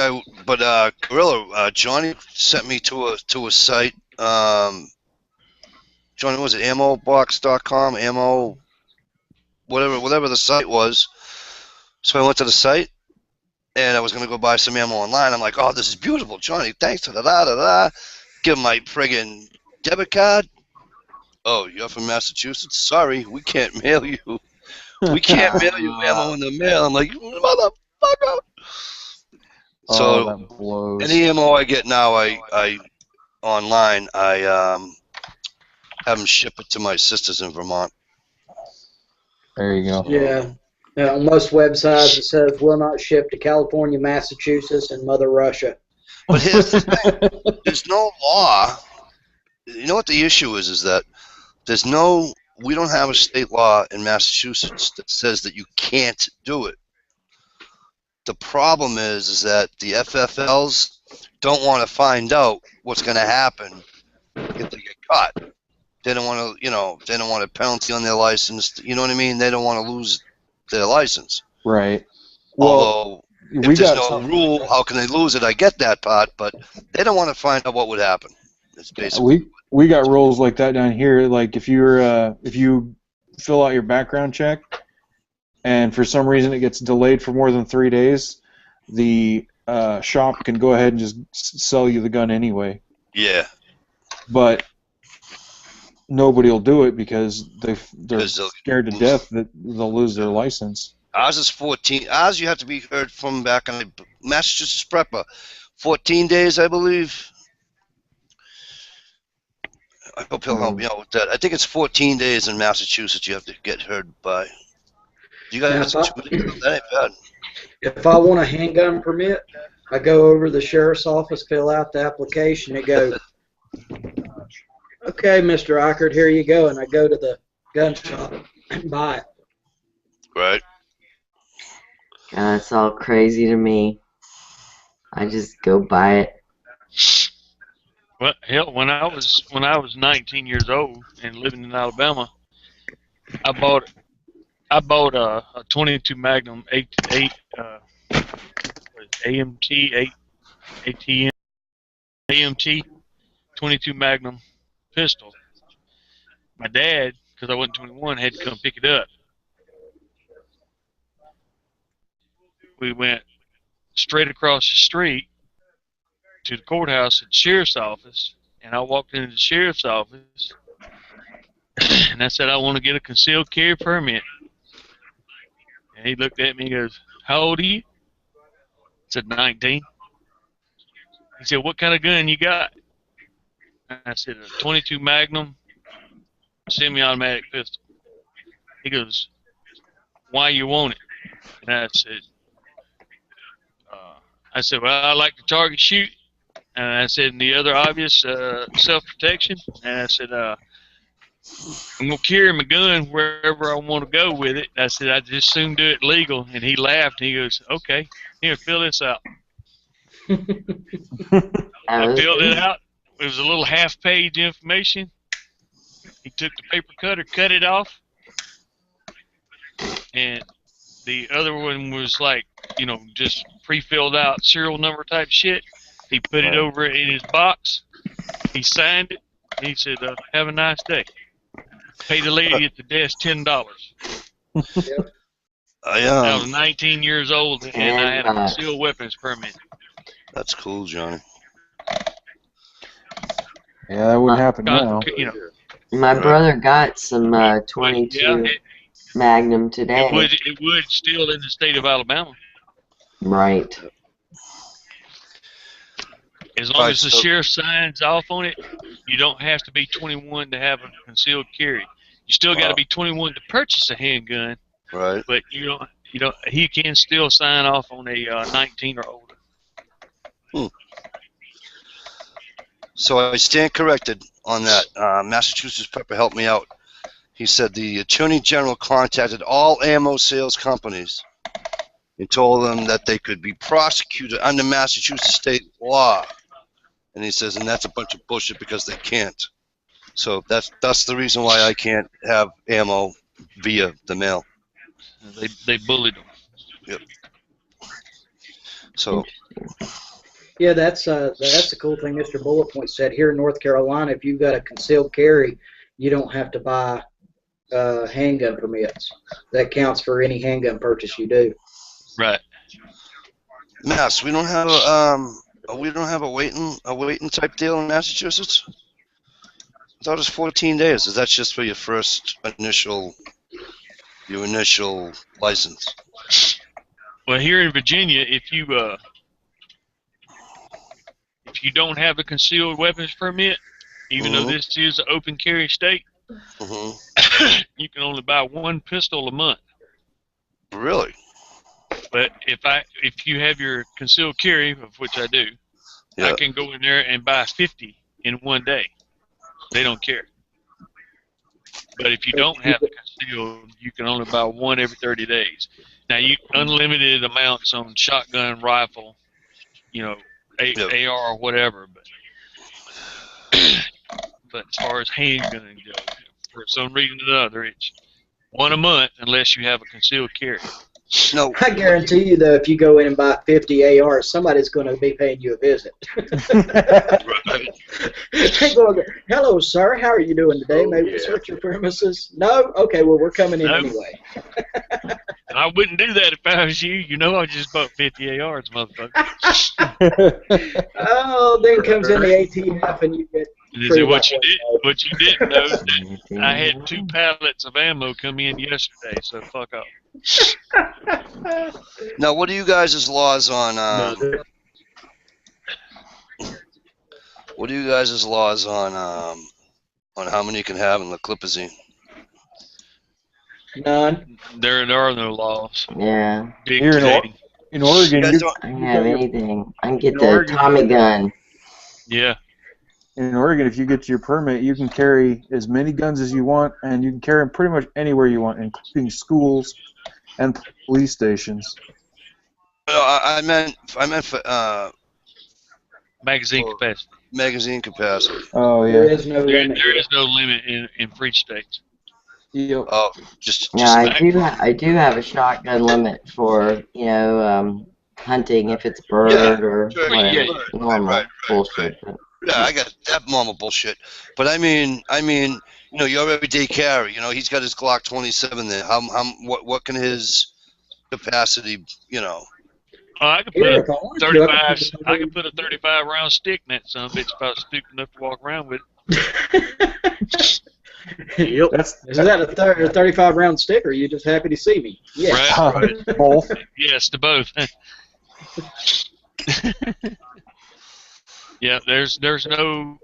Gorilla, Johnny sent me to a site. Johnny, was it ammobox.com? Ammo, whatever the site was. So I went to the site, and I was gonna go buy some ammo online. I'm like, oh, this is beautiful, Johnny. Thanks. Da da da da. Give him my friggin' debit card. Oh, you're from Massachusetts? Sorry, we can't mail you. We can't mail you ammo in the mail. I'm like, motherfucker. So that blows. any ammo I get now, I online, I have them ship it to my sisters in Vermont. There you go. Yeah. On most websites, it says will not ship to California, Massachusetts, and Mother Russia. But here's the thing. There's no law. You know what the issue is? Is that we don't have a state law in Massachusetts that says that you can't do it. The problem is that the FFLs don't want to find out what's going to happen if they get caught. They don't want to, they don't want a penalty on their license. You know what I mean? They don't want to lose their license. Right. Well, Although, if there's no rule, how can they lose it? I get that part, but they don't want to find out what would happen. It's basically we got rules like that down here. Like if you fill out your background check, and for some reason it gets delayed for more than 3 days, the shop can go ahead and just sell you the gun anyway. Yeah. But nobody will do it because they're scared to death that they'll lose their license. Ours is 14. Ours you have to be heard from back on the Massachusetts Prepper. 14 days, I believe. I hope he'll help me out with that. I think it's 14 days in Massachusetts you have to get heard by. You guys, that ain't bad. If I want a handgun permit, I go over to the sheriff's office, fill out the application, and go, okay, Mr. Eichert, here you go, and I go to the gun shop and buy it. Right. That's all crazy to me. I just go buy it. Well, hell, when I was 19 years old and living in Alabama, I bought a 22 Magnum AMT 22 Magnum pistol. My dad, because I wasn't 21, had to come pick it up. We went straight across the street to the courthouse at the sheriff's office, and I walked into the sheriff's office, and I said, I want to get a concealed carry permit. And he looked at me and goes, how old are you? I said, 19. He said, what kind of gun you got? And I said, a 22 Magnum semi-automatic pistol. He goes, why you want it? And I said, well, I like to target shoot. And I said, and the other obvious, self-protection. And I said, I'm going to carry my gun wherever I want to go with it. I said, I'd just soon do it legal. And he laughed, and he goes, okay, here, fill this out. I filled it out. It was a little half-page information. He took the paper cutter, cut it off. And the other one was like, just pre-filled out serial number type shit. He put it over in his box. He signed it. He said, have a nice day. Paid the lady at the desk $10. Yep. I was 19 years old, and I had a concealed weapons permit. That's cool, Johnny. Yeah, that wouldn't happen now. My brother got some 22 Magnum today. It would still in the state of Alabama. Right. As long as the sheriff signs off on it, you don't have to be 21 to have a concealed carry. You still got to be 21 to purchase a handgun. Right. But he can still sign off on a 19 or older. So I stand corrected on that. Massachusetts Pepper helped me out. He said the Attorney General contacted all ammo sales companies and told them that they could be prosecuted under Massachusetts state law. And he says, and that's a bunch of bullshit because they can't. So that's the reason why I can't have ammo via the mail. They bullied them. Yep. So Yeah, that's the cool thing Mr. Bullet Point said. Here in North Carolina, if you've got a concealed carry, you don't have to buy handgun permits. That counts for any handgun purchase you do. Right. Mass, we don't have a waiting type deal in Massachusetts. I thought it was 14 days. Is that just for your first initial license? Well, here in Virginia, if you don't have a concealed weapons permit, even though this is an open carry state, you can only buy one pistol a month. Really? But if you have your concealed carry, of which I do, I can go in there and buy 50 in one day. They don't care. But if you don't have the concealed, you can only buy one every 30 days. Now, you unlimited amounts on shotgun, rifle, AR or whatever. But as far as handgun goes, for some reason or another, it's one a month unless you have a concealed carry. No. I guarantee you, though, if you go in and buy 50 ARs, somebody's going to be paying you a visit. Right. They go, hello, sir. How are you doing today? Maybe we search your premises? No? Okay, well, we're coming in anyway. I wouldn't do that if I was you. You know I just bought 50 ARs, motherfucker. Oh, then comes in the ATF and you get... What you didn't know is that I had 2 pallets of ammo come in yesterday, so fuck off. Now, what are you guys' laws on? What are you guys' laws on how many you can have in the Clipazine? None. There are no laws. Yeah. Here in Oregon, You guys don't- I don't have anything. I can get the Tommy gun. Yeah. in Oregon, if you get your permit, you can carry as many guns as you want, and you can carry them pretty much anywhere you want, including schools and police stations. I meant for Magazine capacity. magazine capacity. Oh yeah. There is no limit. There is no limit in free states. Yep. Oh, just Yeah, I do have a shotgun limit for hunting if it's bird or sure, whatever. yeah, Normal right, bullshit. But yeah, I got that normal bullshit. But I mean, your everyday carry. He's got his Glock 27 there. What can his capacity? I could put a 35. I could put a 35 round stick in that son of a bitch if I was stupid enough to walk around with it. Yep. Is that a 35 round stick, or are you just happy to see me? Yes. Right. Both. Yes, to both. Yeah, there's no.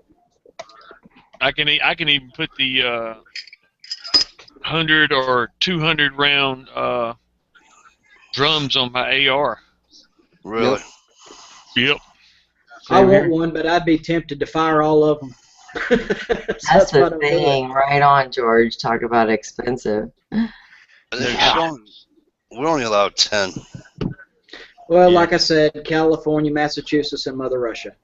I can even put the 100 or 200 round drums on my AR. Really? Yep. I want one, but I'd be tempted to fire all of them. that's the thing. Right on, George. Talk about expensive. We're only allowed 10. Well, like I said, California, Massachusetts, and Mother Russia.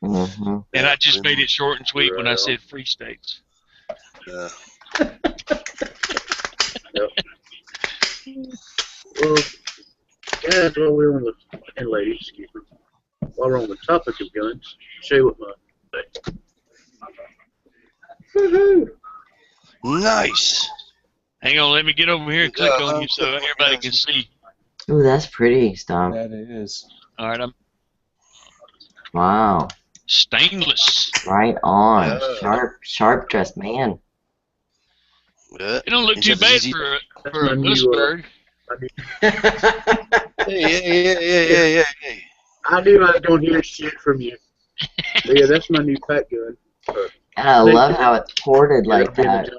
Mm-hmm. And I just made it short and sweet when I said free states. Yeah. Well, guys, and ladies, excuse me, while we're on the topic of guns, show you what my Woohoo! Nice. Hang on, let me get over here and click on you so everybody can see. Ooh, that's pretty, Stomp. That it is. All right, I'm Wow. stainless. Right on. Yeah. Sharp dressed man. Yeah. It don't look too bad for a Lewisburg. Hey. I knew I was going to hear shit from you. But yeah, that's my new pack gun. And I love how it's ported like that.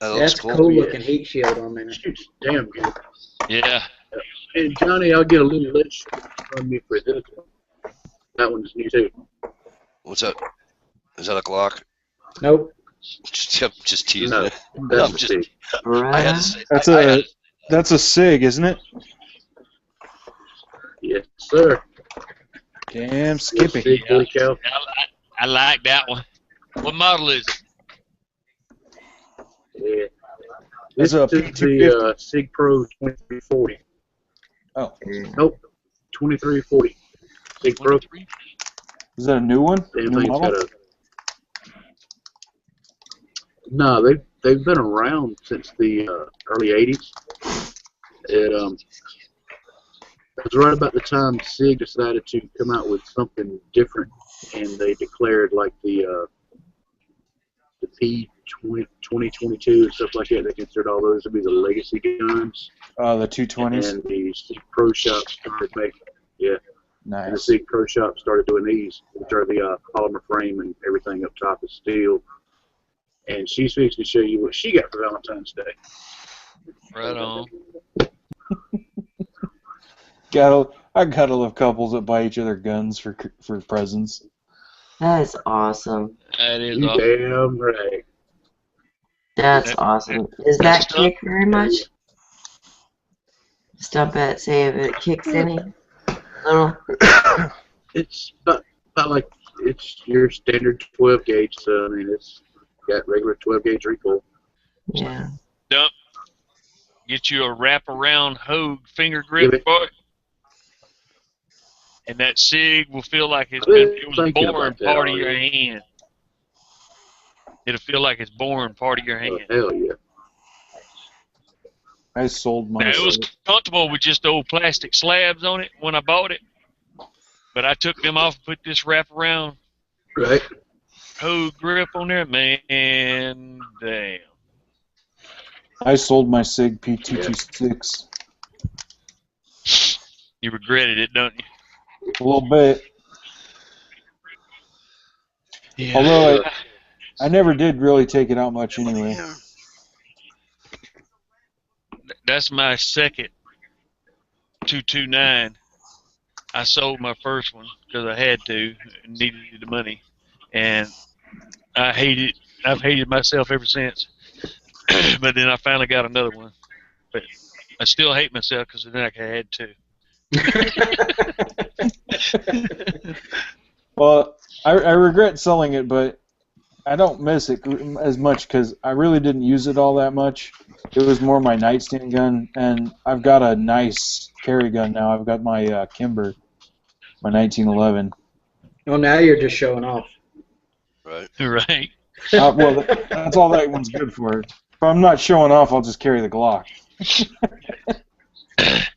That's a cool looking heat shield on there. Shoots damn good. Yeah. And Johnny, I'll get a little less from you for this one. That one's new too. What's that? Is that a Glock? Nope. Just teasing No, it. that's I'm the just. Sig. I had to Beretta? say. That's a SIG, isn't it? Yes, sir. Damn, Skippy. Sig 40 cal. I like that one. What model is it? Yeah. That's This a is P250. the Sig Pro 2340. Oh, Nope. 2340. Sig Pro. 23? is that a new one? Damn New thing's got model? a. No, they've been around since the early '80s. It was right about the time Sig decided to come out with something different, and they declared like the P2022 and stuff like that. They considered all those to be the legacy guns, The 220s. and the Sig Pro Shop started making. Yeah. And the Nice. Sig Pro Shop started doing these, which are the polymer frame and everything up top is steel. And she's fixing to show you what she got for Valentine's Day. Right on. I gotta love couples that buy each other guns for presents. That is awesome. That is You awesome. damn right. That's awesome. Does that kick very much? Stop at, say if it kicks any? Little? It's about like it's your standard 12 gauge, so I mean it's got regular 12 gauge recoil. Yeah. Dump. Get you a wraparound Hogue finger Give grip it. for it. And that SIG will feel like it was Thinking born about that part of already. your hand. It'll feel like it's born part of your Oh, hand. hell yeah. I sold Now, mine. it was comfortable with just old plastic slabs on it when I bought it. But I took them off and put this wraparound Right. Hogue grip on there. Man, damn. I sold my SIG P226 You regretted it, don't you? a little bit. Yeah. Although I never did really take it out much anyway. Yeah. That's my second 229. I sold my first one because I had to, needed the money, and I've hated myself ever since. But then I finally got another one. But I still hate myself because then I had to. Well, I regret selling it, but I don't miss it as much because I really didn't use it all that much. It was more my nightstand gun, and I've got a nice carry gun now. I've got my Kimber, my 1911. Well, now you're just showing off. Right. Right. Well, that's all that one's good for. If I'm not showing off, I'll just carry the Glock.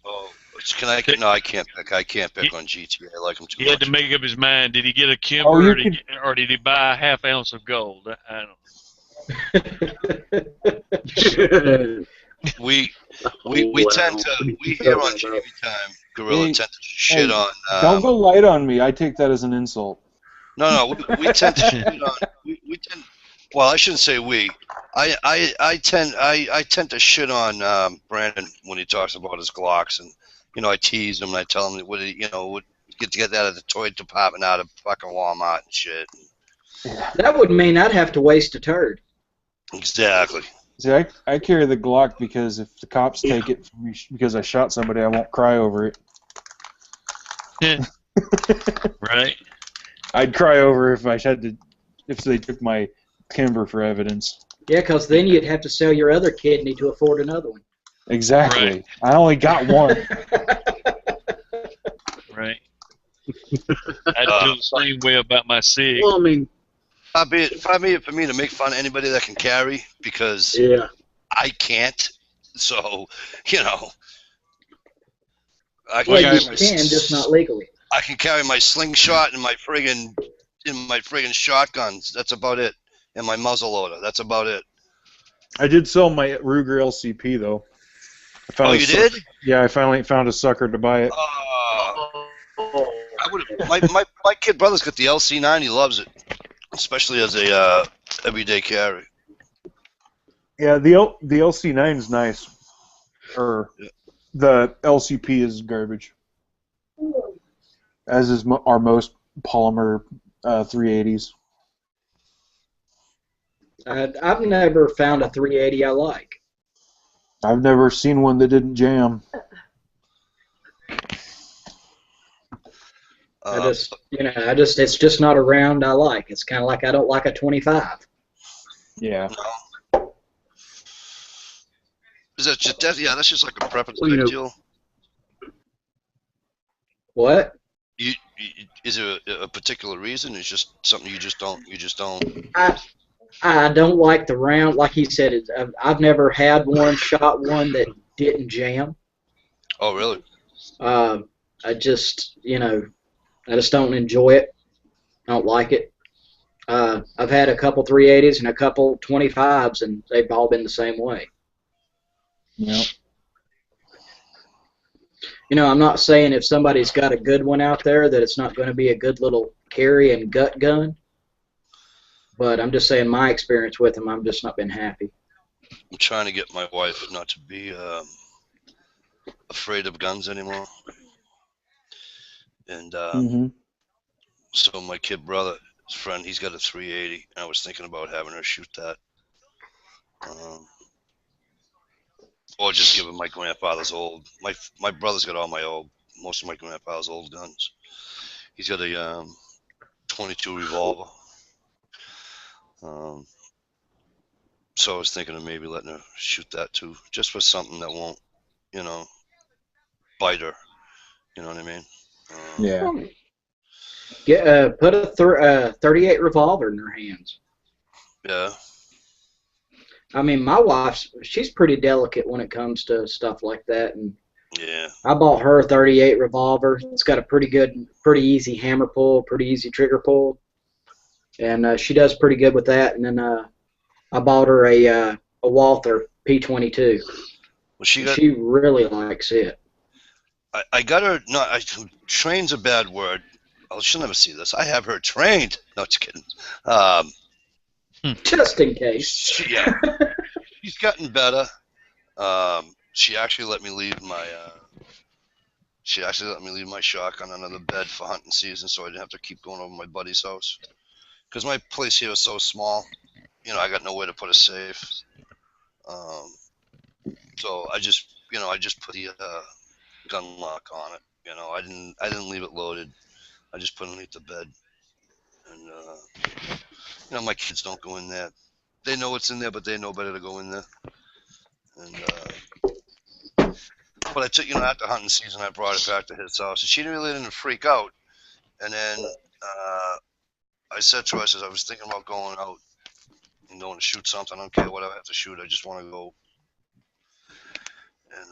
Oh, can I? No, I can't pick. I can't pick on GT. I like them too He had much. to make up his mind. Did he get a Kimber Oh, or did he buy a half ounce of gold? I don't know. We Wow. tend to here on JAMMY Time Gorilla Hey, tend to shit on. Don't go light on me. I take that as an insult. No, we tend to shit on. We tend. Well, I shouldn't say we. I tend to shit on Brandon when he talks about his Glocks, and I tease him and I tell him that would get that at the toy department out of fucking Walmart and shit. That would mean I'd have to waste a turd. Exactly. See, I carry the Glock because if the cops take it from me because I shot somebody, I won't cry over it. Right. I'd cry over if they took my Kimber for evidence. Yeah, because then you'd have to sell your other kidney to afford another one. Exactly. Right. I only got one. Right. I feel the same way about my SIG. Well, I mean, Far be it for me to make fun of anybody that can carry because yeah. I can't. So I can Well, carry you my can, just not legally. I can carry my slingshot and my friggin' shotguns. That's about it. And my muzzle loader. That's about it. I did sell my Ruger LCP though. Oh, you did? Yeah, I finally found a sucker to buy it. I would. My kid brother's got the LC9. He loves it, especially as a everyday carry. Yeah, the LC9 is nice. The LCP is garbage. As is our most polymer 380s. I've never found a 380 I like. I've never seen one that didn't jam. It's just not a round I like. It's kind of like I don't like a 25. Yeah. No. Is that just that? Yeah, that's just like a preference Well, you know, deal. What? Is there a particular reason? It's just something you just don't. I don't like the round. Like he said, I've never had one, shot one that didn't jam. Oh, really? I just don't enjoy it. I don't like it. I've had a couple 380s and a couple 25s, and they've all been the same way. Yeah. I'm not saying if somebody's got a good one out there that it's not going to be a good little carry and gut gun. But I'm just saying my experience with them, I've just not been happy. I'm trying to get my wife not to be afraid of guns anymore. And so my kid brother, his friend, he's got a 380, and I was thinking about having her shoot that. Or just give him my grandfather's old. My brother's got most of my grandfather's old guns. He's got a 22 revolver. So I was thinking of maybe letting her shoot that too, just for something that won't, bite her. You know what I mean? Yeah. Put a 38 revolver in her hands. Yeah. I mean, my wife, she's pretty delicate when it comes to stuff like that, and Yeah. I bought her a 38 revolver. It's got a pretty easy hammer pull, pretty easy trigger pull, and she does pretty good with that. And then I bought her a Walther P22. Well, she really likes it. I got her. No, trained's a bad word. Oh, she'll never see this. I have her trained. No, just kidding. Just in case. She's gotten better. She actually let me leave my. She actually let me leave my shotgun under the bed for hunting season, so I didn't have to keep going over my buddy's house. Because my place here is so small, I got nowhere to put a safe. So I just put the gun lock on it. I didn't leave it loaded. I just put it underneath the bed, and my kids don't go in there. They know what's in there, but they know better to go in there. And but I took after hunting season, I brought it back to his house, and she really didn't freak out. And then I said to her, I was thinking about going out and going to shoot something. I don't care what I have to shoot. I just want to go. And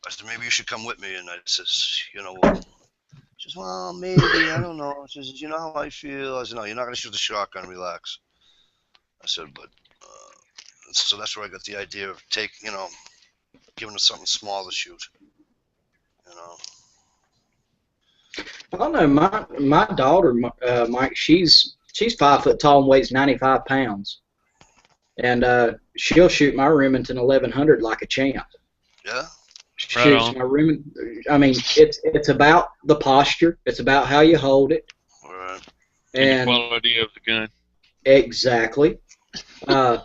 I said, maybe you should come with me. And I says, she says, well, maybe, I don't know. She says, you know how I feel? I said, no, you're not going to shoot the shotgun, relax. I said, but, so that's where I got the idea of giving her something small to shoot. I don't know, my daughter, Mike, she's 5 foot tall and weighs 95 pounds. And she'll shoot my Remington 1100 like a champ. Yeah. She shoots my Remington. I mean, it's about the posture. It's about how you hold it. All right. And the quality of the gun. Exactly. Out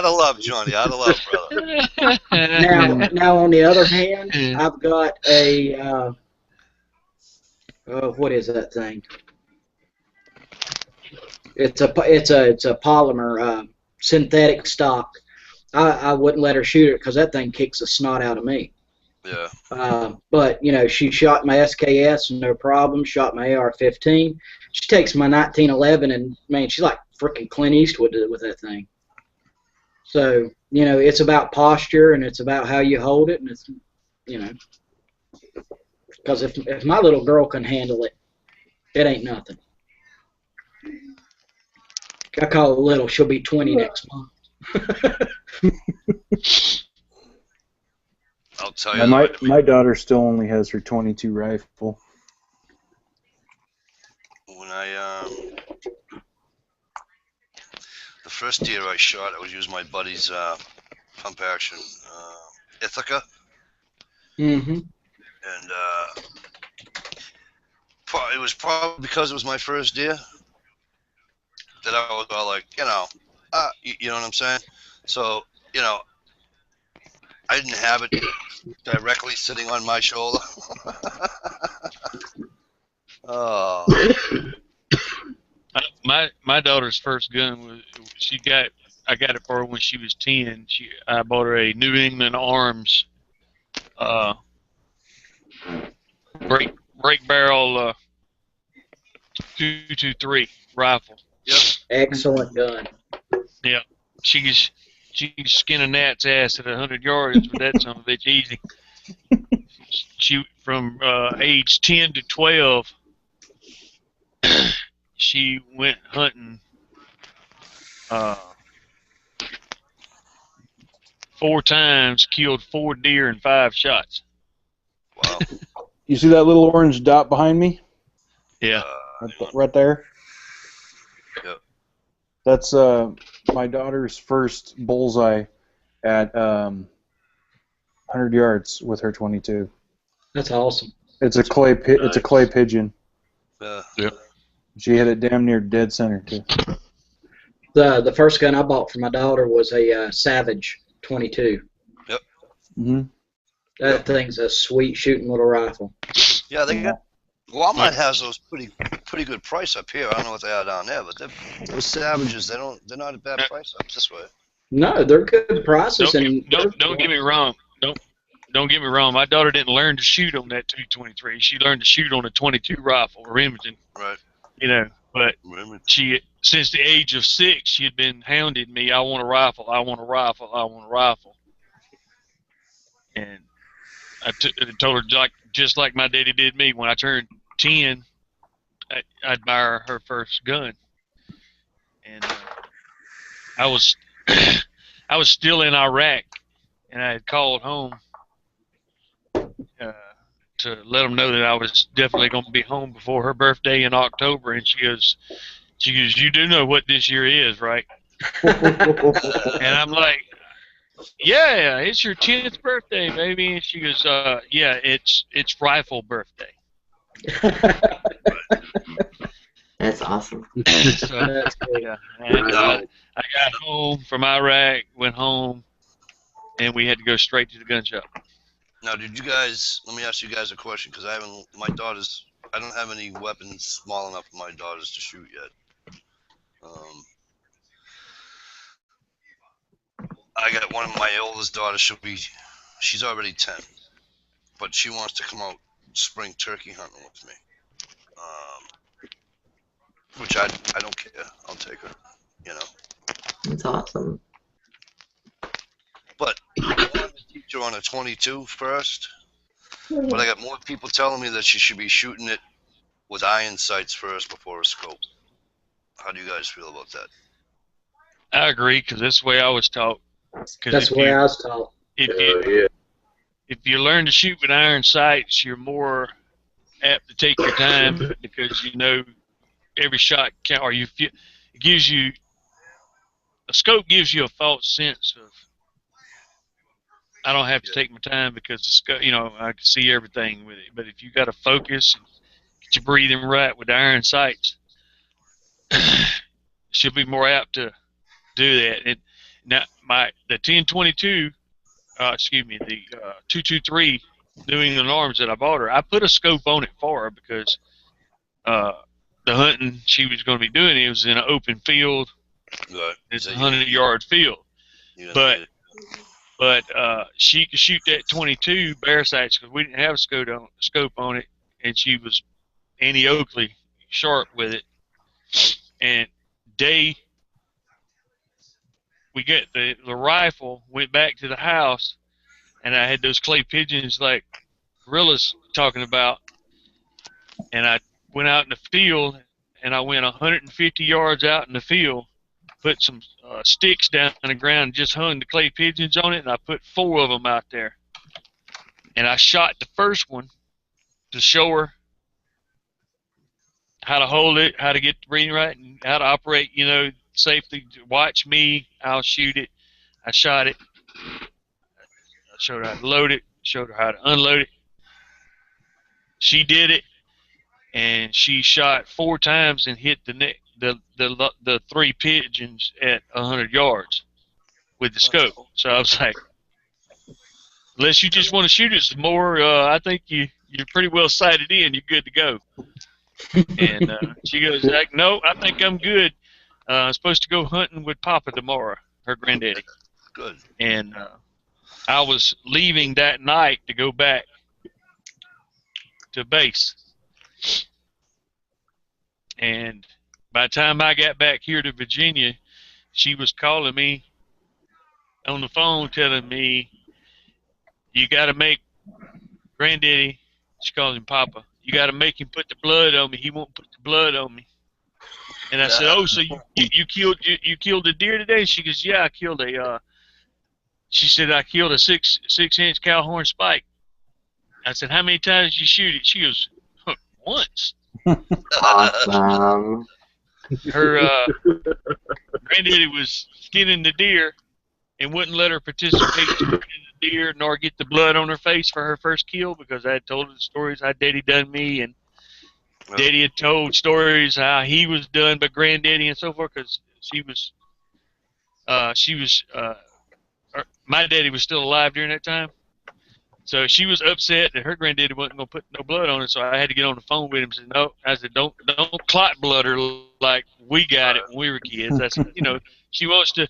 of love, Johnny. Out of love, brother. Now, on the other hand, I've got a what is that thing? It's a polymer synthetic stock. I wouldn't let her shoot it because that thing kicks the snot out of me. Yeah. But she shot my SKS no problem. Shot my AR-15. She takes my 1911 and man, she's like freaking Clint Eastwood with that thing. So it's about posture and it's about how you hold it, and it's because if my little girl can handle it, it ain't nothing. I call her little. She'll be 20 next month. I'll tell you. My daughter still only has her 22 rifle. When the first deer I shot, I was using my buddy's pump action Ithaca. Mm-hmm. And it was probably because it was my first deer that I was all like, you know what I'm saying? So, I didn't have it directly sitting on my shoulder. Oh, My daughter's first gun was I got it for her when she was 10. I bought her a New England Arms uh, break barrel 223 rifle. Yep. Excellent gun. Yep. She's skinning gnat's ass at 100 yards with that son of a bitch easy. She from age 10 to 12, she went hunting 4 times, killed 4 deer in 5 shots. wow. You see that little orange dot behind me? Yeah. Right there? Yep. That's my daughter's first bullseye at 100 yards with her 22. That's awesome. It's a clay pigeon. Yep. She hit it damn near dead center too. The first gun I bought for my daughter was a Savage 22. Yep. Mm-hmm. That thing's a sweet shooting little rifle. Yeah, they got. Walmart has those pretty good price up here. I don't know what they are down there, but those Savages, they're not a bad price up this way. No, they're good prices. Don't get me wrong. Don't get me wrong. My daughter didn't learn to shoot on that 223. She learned to shoot on a 22 rifle, Remington. Right. But she, since the age of 6, she had been hounding me. I want a rifle. I want a rifle. I want a rifle. And I told her just like my daddy did me. When I turned 10, I'd buy her first gun. And I was I was still in Iraq, and I had called home to let them know that I was definitely going to be home before her birthday in October. And she goes, you do know what this year is, right? And I'm like, yeah, it's your 10th birthday, baby. And she goes, yeah, it's rifle birthday. That's awesome. So, yeah. And I got home from Iraq, went home, and we had to go straight to the gun shop. Now, did you guys? Let me ask you guys a question, because I don't have any weapons small enough for my daughters to shoot yet. I got one of my oldest daughters. She's already 10, but she wants to come out spring turkey hunting with me. Which I don't care. I'll take her. That's awesome. But I wanted to teach her on a 22 first. But I got more people telling me that she should be shooting it with iron sights first before a scope. How do you guys feel about that? I agree, because that's the way I was taught. That's the way I was taught. If you learn to shoot with iron sights, you're more apt to take your time, because every shot count, or it gives you a scope gives you a false sense of I don't have to take my time, because the scope, I can see everything with it. But if you got to focus and get your breathing right with iron sights, she'll be more apt to do that. Now the 1022, the 223 New England Arms that I bought her, I put a scope on it for her, because the hunting she was going to be doing, it was in an open field. Right. It's a 100-yard field. But she could shoot that 22 bare sights, because we didn't have a scope on it, and she was Annie Oakley sharp with it. And we got the rifle, went back to the house, and I had those clay pigeons like Gorilla's talking about, and I went out in the field, and I went 150 yards out in the field, put some sticks down on the ground, and just hung the clay pigeons on it, and I put 4 of them out there. And I shot the first one to show her how to hold it, how to get the breathing right, and how to operate, safely. Watch me, I'll shoot it. I shot it. I showed her how to load it, showed her how to unload it. She did it. and she shot 4 times and hit the 3 pigeons at 100 yards with the scope. So I was like, unless you just want to shoot it some more, I think you're pretty well sighted in. You're good to go. And she goes like, no, I think I'm good. I'm supposed to go hunting with Papa tomorrow, her granddaddy. Good. And I was leaving that night to go back to base. And by the time I got back here to Virginia, she was calling me on the phone telling me, you got to make Granddaddy, she calls him Papa, you got to make him put the blood on me. He won't put the blood on me. And I said, oh, so you killed a deer today? She goes, yeah, I killed a, she said, I killed a 6-inch cow horn spike. I said, how many times did you shoot it? She goes, once. Awesome. Her granddaddy was skinning the deer and wouldn't let her participate in skinning the deer nor get the blood on her face for her first kill because I had told her the stories how Daddy done me, and Daddy had told stories how he was done by Granddaddy and so forth because my daddy was still alive during that time. So she was upset that her granddaddy wasn't going to put no blood on it, so I had to get on the phone with him and say, no, I said, don't clot blood her like we got it when we were kids. I said, she wants the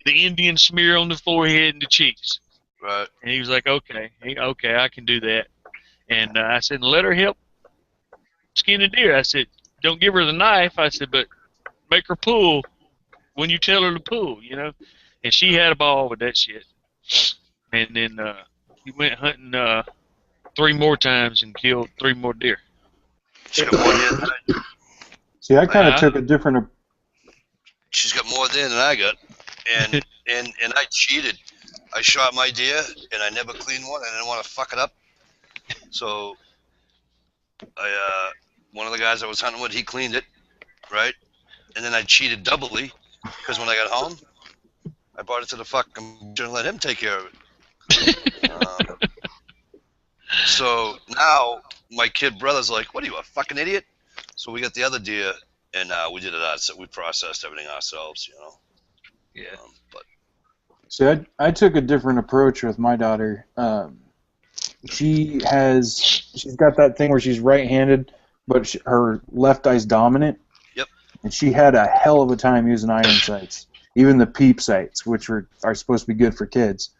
Indian smear on the forehead and the cheeks. Right. And he was like, okay, I can do that. And I said, let her help skin the deer. I said, don't give her the knife. I said, but make her pull when you tell her to pull, And she had a ball with that shit. And then he went hunting 3 more times and killed 3 more deer. She got more deer than I did. See, I kind of took a different. She's got more deer than I got, and I cheated. I shot my deer and I never cleaned one. I didn't want to fuck it up, so one of the guys I was hunting with, he cleaned it, right? And then I cheated doubly because when I got home, I brought it to the fucking and let him take care of it. So now my kid brother's like, what are you, a fucking idiot? So we got the other deer and we did it ourselves. We processed everything ourselves, Yeah. But See, I took a different approach with my daughter. She's got that thing where she's right-handed, but her left eye's dominant. Yep. And she had a hell of a time using iron sights, even the peep sights, which are supposed to be good for kids.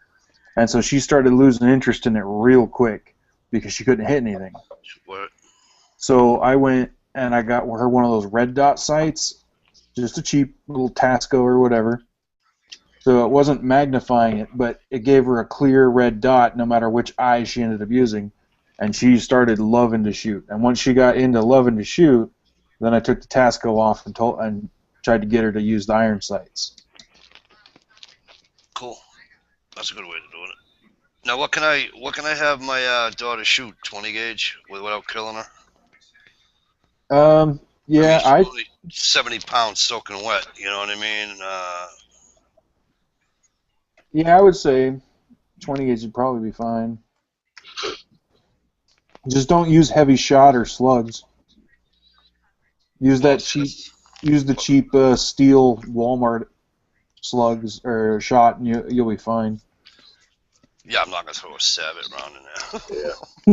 And so she started losing interest in it real quick because she couldn't hit anything. what? So I went and I got her one of those red dot sights, just a cheap little Tasco or whatever. So it wasn't magnifying it, but it gave her a clear red dot no matter which eye she ended up using. And she started loving to shoot. And once she got into loving to shoot, then I took the Tasco off and tried to get her to use the iron sights. Cool. That's a good way to do it. Now, what can I have my daughter shoot? 20 gauge without killing her? Yeah, she's only 70 pounds soaking wet. You know what I mean? Yeah, I would say 20 gauge would probably be fine. Just don't use heavy shot or slugs. Use the cheap steel Walmart slugs or shot, and you'll be fine. Yeah, I'm not gonna throw a Savage around in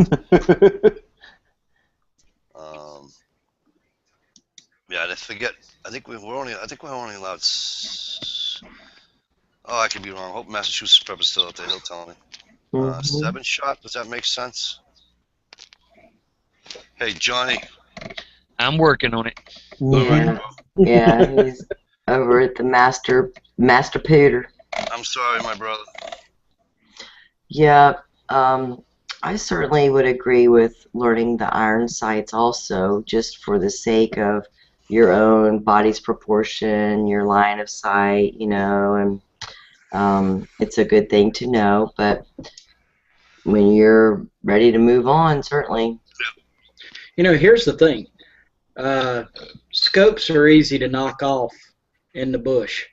there. Yeah, I forget. I think we're only allowed. Oh, I could be wrong. I hope Massachusetts Prep is still out there. He'll tell me. 7 shot. Does that make sense? Hey, Johnny. I'm working on it. Yeah, he's over at the Master Pooter. I'm sorry, my brother. Yeah, I certainly would agree with learning the iron sights also, just for the sake of your own body's proportion, your line of sight, and it's a good thing to know. But when you're ready to move on, certainly. Here's the thing. Scopes are easy to knock off in the bush.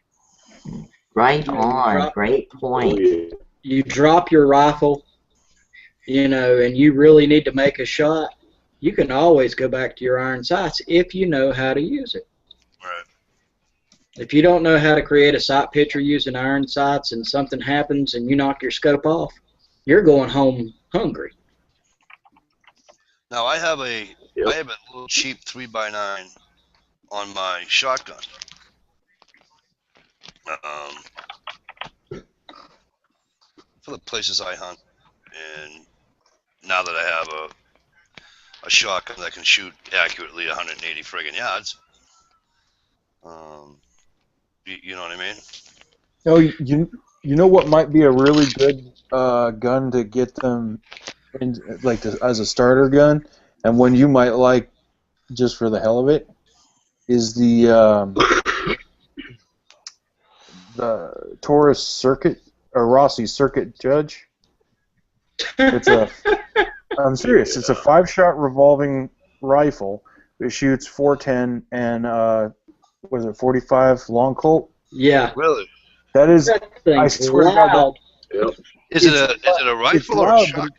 Right on. Great point. You drop your rifle, and you really need to make a shot. you can always go back to your iron sights if you know how to use it. Right. If you don't know how to create a sight picture using iron sights and something happens and you knock your scope off, you're going home hungry. Now I have a little cheap 3x9 on my shotgun. For the places I hunt, and now that I have a shotgun that can shoot accurately 180 friggin' yards, you know what I mean? Oh, you know what might be a really good gun to get them in, like as a starter gun, and one you might like just for the hell of it, is the Taurus Circuit or Rossi Circuit Judge. It's I'm serious. It's a 5-shot revolving rifle. It shoots 410 and was it 45 long Colt? Yeah. Really? That is. That I thing's swear to God. loud. Yep. Is it a rifle or a loud, shotgun?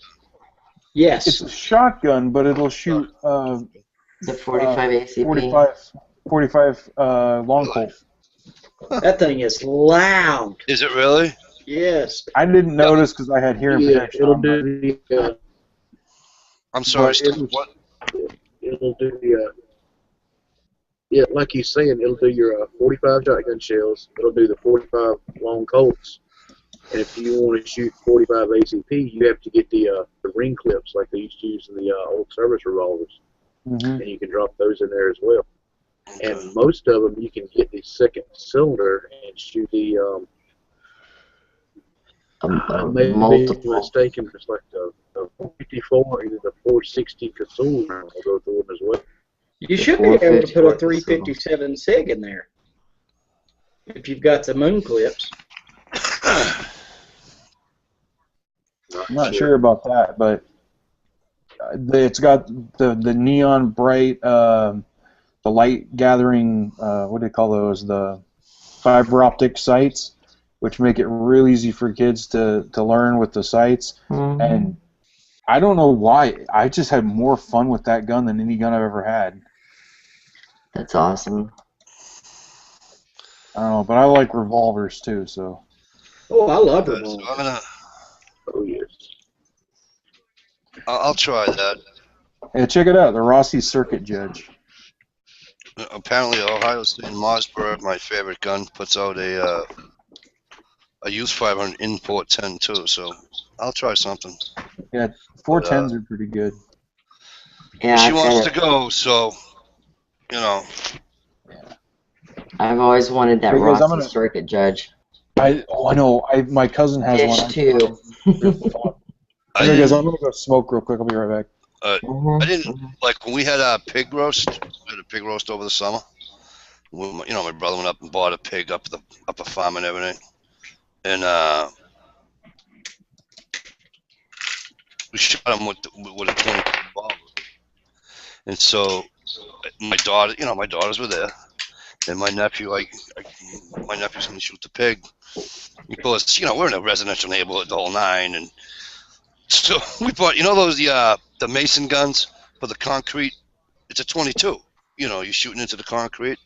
Yes. It's a shotgun, but it'll shoot The 45 ACP. 45 long Really? Colt. That thing is loud. Is it really? Yes. I didn't notice because I had hearing Yeah, protection it'll on, do the. I'm sorry, But Steve, what? It'll do the. Yeah, like he's saying, it'll do your 45 shotgun shells. It'll do the 45 long Colts. And if you want to shoot 45 ACP, you have to get the ring clips like they used to use in the old service revolvers, and you can drop those in there as well. Okay. And most of them, you can get the second cylinder and shoot the. I may be mistaken, but it's like the 54, either the 460 Casull round will go through them as well. You should be able to put a 357 SIG in there if you've got the moon clips. I'm not sure about that, but it's got the neon bright, the light gathering. What do they call those? The fiber optic sights, which make it real easy for kids to learn with the sights. Mm-hmm. And I don't know why. I just had more fun with that gun than any gun I've ever had. That's awesome. I don't know, but I like revolvers too, so. Oh, I love So revolvers. I'm gonna. Oh, yes. I'll try that. Yeah, check it out. The Rossi Circuit Judge. Apparently, Ohio State in Mossburg, my favorite gun, puts out a Youth 500 import 10 too. So I'll try something. Yeah, 410s are pretty good. Yeah, She wants to go, so you know. I've always wanted that Hey, guys, Rossi Circuit Judge. I know. My cousin has Dish one. too. Hey guys, I'm gonna go smoke real quick. I'll be right back. I didn't like when we had a pig roast. We had a pig roast over the summer. My brother went up and bought a pig up a farm and everything, and we shot him with a 22 revolver. And so my daughters were there, and my nephew, my nephew's gonna shoot the pig. Because we're in a residential neighborhood, the whole nine, and so we bought those the Mason guns for the concrete. It's a 22. You're shooting into the concrete.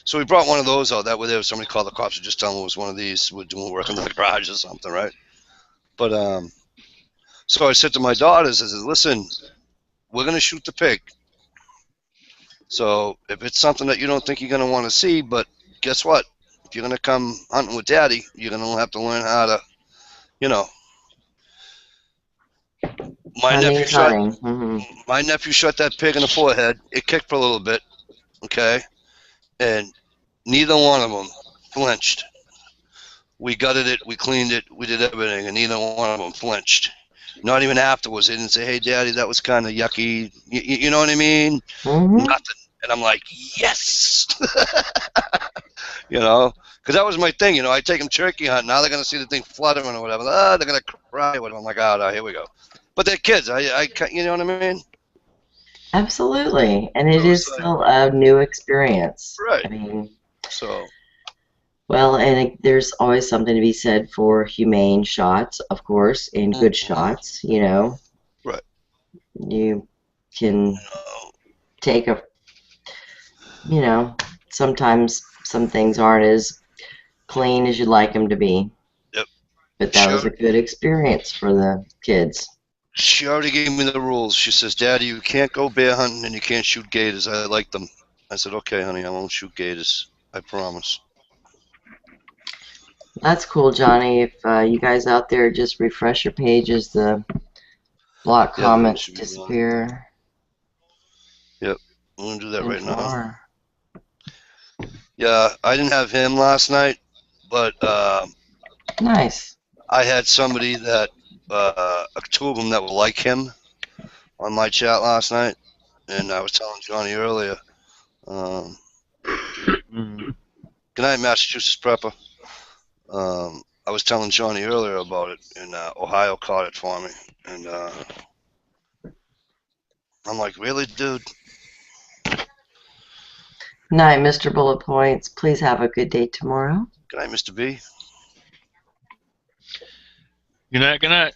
So we brought one of those out. That way, there was somebody called the cops and just tell them it was one of these. We're doing work in the garage or something, right? But so I said to my daughters, I said, listen, we're gonna shoot the pig. So if it's something that you don't think you're gonna want to see, but guess what? If you're gonna come hunting with Daddy, you're gonna have to learn how to, My nephew shot that pig in the forehead. It kicked for a little bit, okay, and neither one of them flinched. We gutted it, we cleaned it, we did everything, and neither one of them flinched. Not even afterwards. They didn't say, "Hey, Daddy, that was kind of yucky." You know what I mean? Mm-hmm. Nothing. And I'm like, yes. Because that was my thing. I take them turkey hunting. Now they're gonna see the thing fluttering or whatever. They're gonna cry. I'm like, oh, here we go. But they're kids. You know what I mean? Absolutely, and it is still a new experience. Right. I mean, so. Well, and there's always something to be said for humane shots, of course, and good shots. Right. can take a, you know, sometimes some things aren't as clean as you'd like them to be. Yep. But that was a good experience for the kids. She already gave me the rules. She says, Daddy, you can't go bear hunting and you can't shoot gators. I like them. I said, okay, honey, I won't shoot gators. I promise. That's cool, Johnny. If you guys out there just refresh your pages, the block comments disappear. Yep, I'm going to do that right now. More. Yeah, I didn't have him last night, but Nice. I had somebody that, two of them that were like him on my chat last night, and I was telling Johnny earlier. Good night, Massachusetts Prepper. I was telling Johnny earlier about it, and Ohio caught it for me, and I'm like, really, dude? Night, Mr. Bullet Points. Please have a good day tomorrow. Good night, Mr. B. Good night, good night.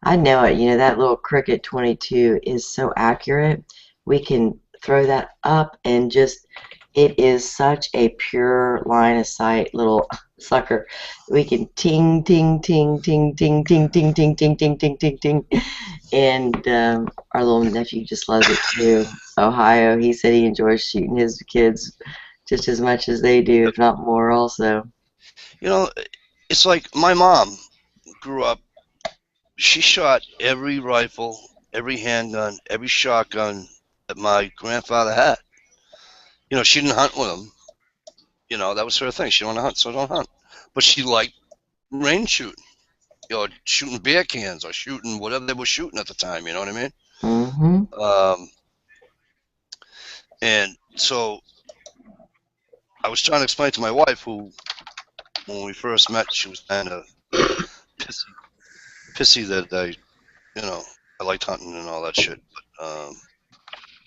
I know it. You know, that little Cricket 22 is so accurate. We can throw that up and just, it is such a pure line of sight little sucker. We can ting, ting, ting, ting, ting, ting, ting, ting, ting, ting, ting, ting, ting. And our little nephew just loves it too. Ohio, he said he enjoys shooting his kids just as much as they do, if not more also. You know, it's like my mom grew up, she shot every rifle, every handgun, every shotgun that my grandfather had. You know, she didn't hunt with them. You know, that was her thing. She didn't want to hunt, so don't hunt. But she liked range shooting. You know, shooting beer cans or shooting whatever they were shooting at the time, you know what I mean? Mm-hmm. And so I was trying to explain to my wife, who, when we first met, she was kind of pissy that I liked hunting and all that shit.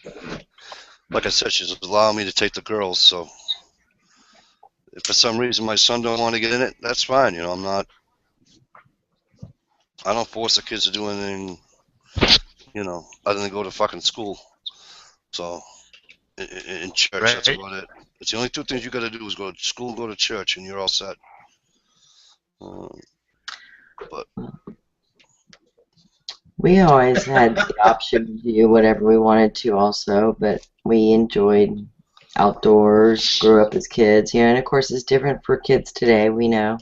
But like I said, she's allowing me to take the girls, so if for some reason my son don't want to get in it, that's fine. You know, I don't force the kids to do anything, you know, other than go to fucking school. So, in church, Right. that's about it. It's the only two things you got to do is go to school, go to church, and you're all set. But we always had the option to do whatever we wanted to also, but we enjoyed outdoors, grew up as kids, you know, and of course it's different for kids today, we know.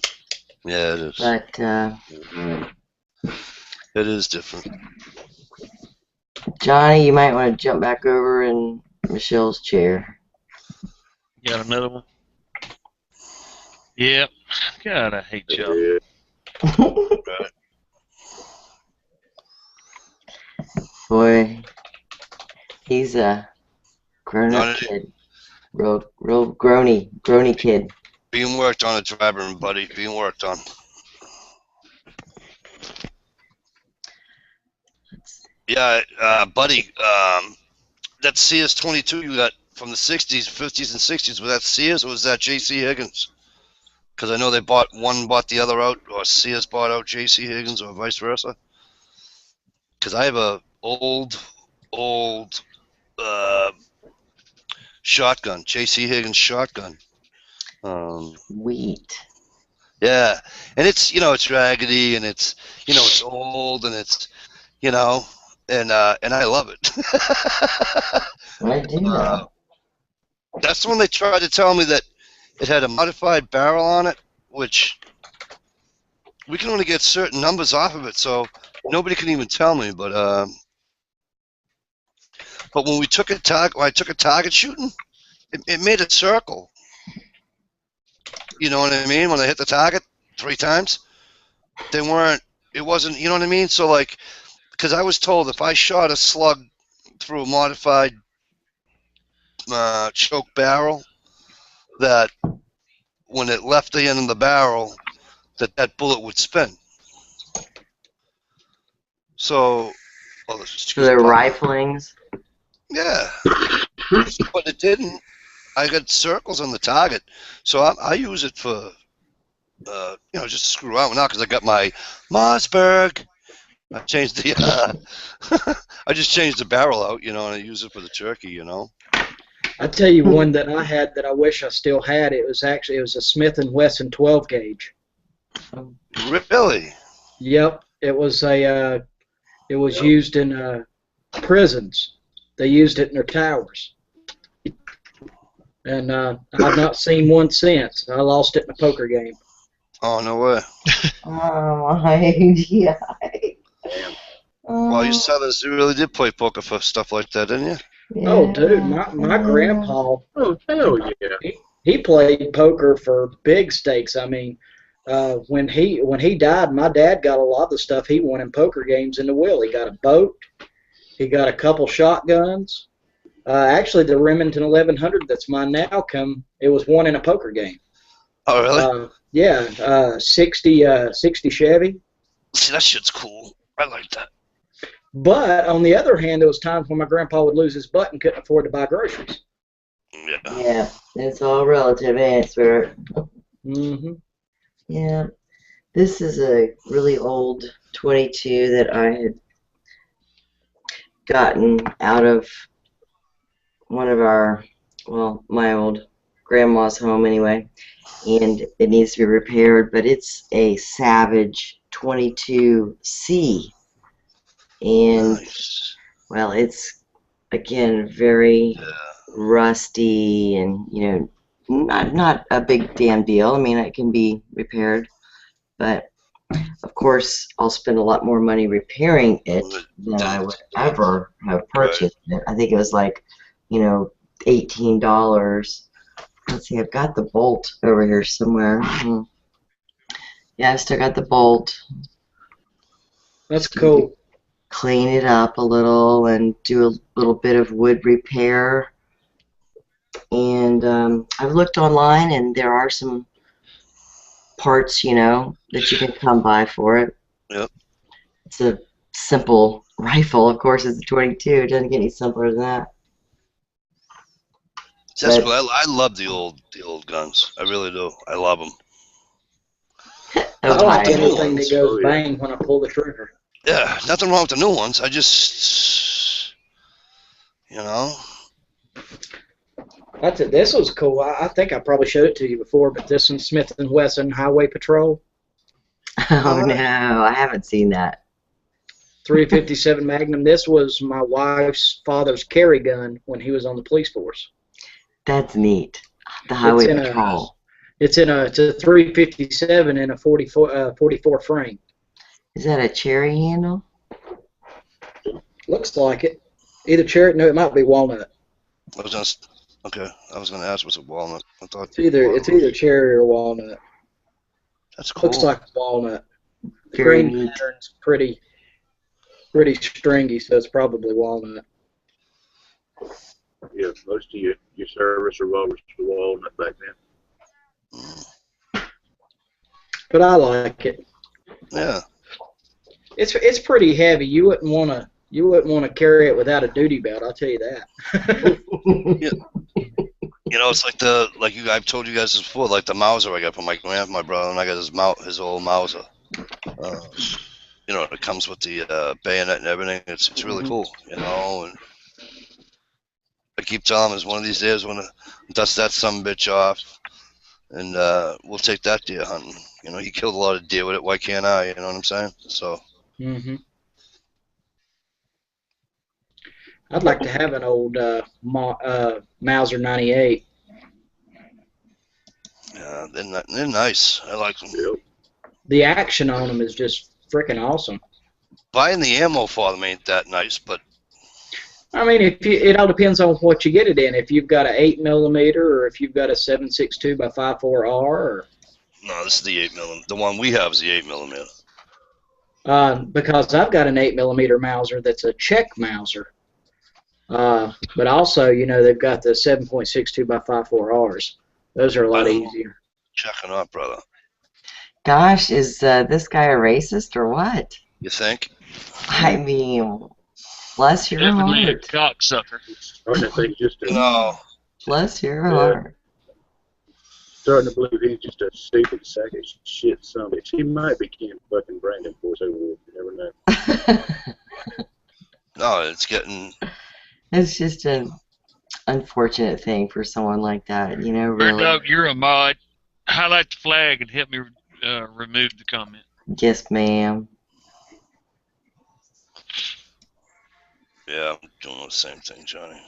yeah, it is. But It is different. Johnny, you might want to jump back over in Michelle's chair. Got another one? Yep. God, I hate y'all. Yeah. Right. Boy, he's a grown-up kid. Real groany kid. Being worked on, a driver, buddy. Being worked on. Yeah, buddy. That CS22 you got from the 60s, 50s, and 60s, was that Sears or was that J.C. Higgins? Because I know they bought the other out, or Sears bought out J.C. Higgins, or vice versa. Because I have a old shotgun, J.C. Higgins shotgun. Sweet. Yeah, and it's, you know, it's raggedy and it's, you know, it's old and it's, you know, and I love it. I do know. That's when they tried to tell me that it had a modified barrel on it, which we can only get certain numbers off of it, so nobody can even tell me. But when I took a target shooting, it made a circle. You know what I mean? When I hit the target 3 times, it wasn't, you know what I mean? So, like, because I was told if I shot a slug through a modified choke barrel, that when it left the end of the barrel, that bullet would spin. So, So they're riflings? Yeah. But it didn't. I got circles on the target, so I use it for, you know, just to screw around now, because I got my Mossberg, I changed the I just changed the barrel out, and I use it for the turkey, I tell you one that I had that I wish I still had. It was a Smith and Wesson 12 gauge. Really? Yep, it was used in prisons. They used it in their towers, and I've not seen one since. I lost it in a poker game. Oh, no way. Oh my, yeah. Well, you sellers, you really did play poker for stuff like that, didn't you? Yeah. Oh, dude, my grandpa, Oh, hell yeah. he played poker for big stakes. I mean, when he died, my dad got a lot of the stuff he won in poker games in the will. He got a boat. He got a couple shotguns. Actually, the Remington 1100 that's mine now it was won in a poker game. Oh, really? Yeah, 60 Chevy. See, that shit's cool. I like that. But on the other hand, there was times when my grandpa would lose his butt and couldn't afford to buy groceries. Yeah. Yeah, it's all relative answer. Mm-hmm. Yeah, this is a really old 22 that I had gotten out of one of my old grandma's home anyway, and it needs to be repaired, but it's a Savage 22C, and Nice. well, it's again very rusty and not a big damn deal. I mean, it can be repaired, but of course I'll spend a lot more money repairing it than I would ever have purchased it. I think it was like, $18. Let's see, I've got the bolt over here somewhere. Yeah, I've still got the bolt. That's cool. Clean it up a little and do a little bit of wood repair. And I've looked online, and there are some parts, that you can come by for it. Yep. It's a simple rifle, of course. It's a 22. It doesn't get any simpler than that. That's cool. I love the old guns. I really do. I love them. I like Ohio. anything that goes bang when I pull the trigger. Yeah, nothing wrong with the new ones. I just, That's it. This was cool. I think I probably showed it to you before, but this one's Smith & Wesson Highway Patrol. Oh, no, I haven't seen that. 357 Magnum. This was my wife's father's carry gun when he was on the police force. That's neat. The Highway Patrol. It's a 357 in a 44 frame. Is that a cherry handle? Looks like it. Either cherry. No, it might be walnut. Okay. I was gonna ask, was it walnut? I thought It's either cherry or walnut. That's cool. Looks like walnut. The Very green neat. pattern's pretty stringy, so it's probably walnut. Yeah, most of your service revolvers were walnut back then. But I like it. Yeah. It's pretty heavy. You wouldn't want to carry it without a duty belt. I'll tell you that. It's like I've told you guys this before, like the Mauser I got from my brother, and I got his old Mauser. It comes with the bayonet and everything. It's really cool, and I keep telling him, one of these days when I dust that sumbitch off, and we'll take that deer hunting. He killed a lot of deer with it. Why can't I? You know what I'm saying? So. Mm-hmm. I'd like to have an old Mauser 98. Yeah, they're nice. I like them. Yep. The action on them is just freaking awesome. Buying the ammo for them ain't that nice, but I mean, it all depends on what you get it in. If you've got an 8mm or if you've got a 7.62 by 5.4R. Or, no, this is the 8mm. The one we have is the 8mm. Because I've got an 8mm Mauser that's a Czech Mauser. But also, they've got the 7.62 by 5.4Rs. Those are a lot easier. Checking up, brother. Gosh, is this guy a racist or what? You think? I mean, bless your Definitely a heart. cocksucker. I think just No. Bless your heart. starting to believe he's just a stupid sack of shit son of a bitch. He might be Ken fucking Brandon for us over with. You never know. No, it's getting. It's just an unfortunate thing for someone like that, you know, Bird really. Dog, you're a mod. Highlight the flag and help me remove the comment. Yes, ma'am. Yeah, I'm doing the same thing, Johnny.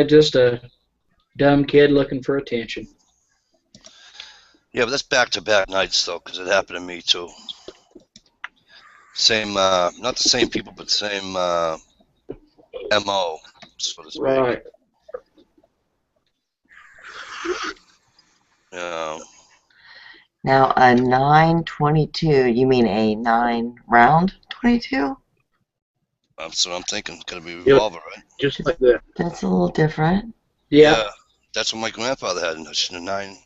Just a dumb kid looking for attention. Yeah, but that's back-to-back nights, though, because it happened to me, too. Same, not the same people, but same MO, so to speak. Right. Yeah. Now, a 922, you mean a 9-round 22? That's what I'm thinking. It's going to be revolver, right? Just like that. That's a little different. Yeah. That's what my grandfather had. A 9.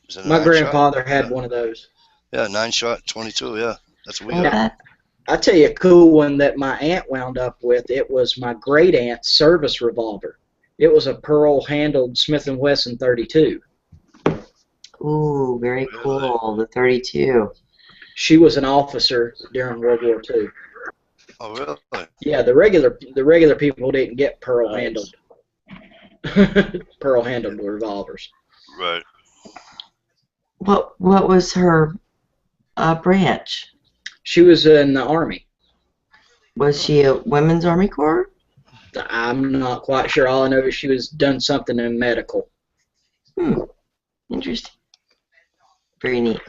Is it a My 9 grandfather shot? had one of those. Yeah, 9-shot 22. Yeah, that's what we Well, got. I tell you a cool one that my aunt wound up with. It was my great aunt's service revolver. It was a pearl-handled Smith & Wesson 32. Ooh, very cool. The 32. She was an officer during World War II. Oh, really? Yeah, the regular people didn't get pearl-handled revolvers. Right. What was her branch? She was in the Army. Was she a Women's Army Corps? I'm not quite sure. All I know is she was done something in medical. Interesting. Very neat.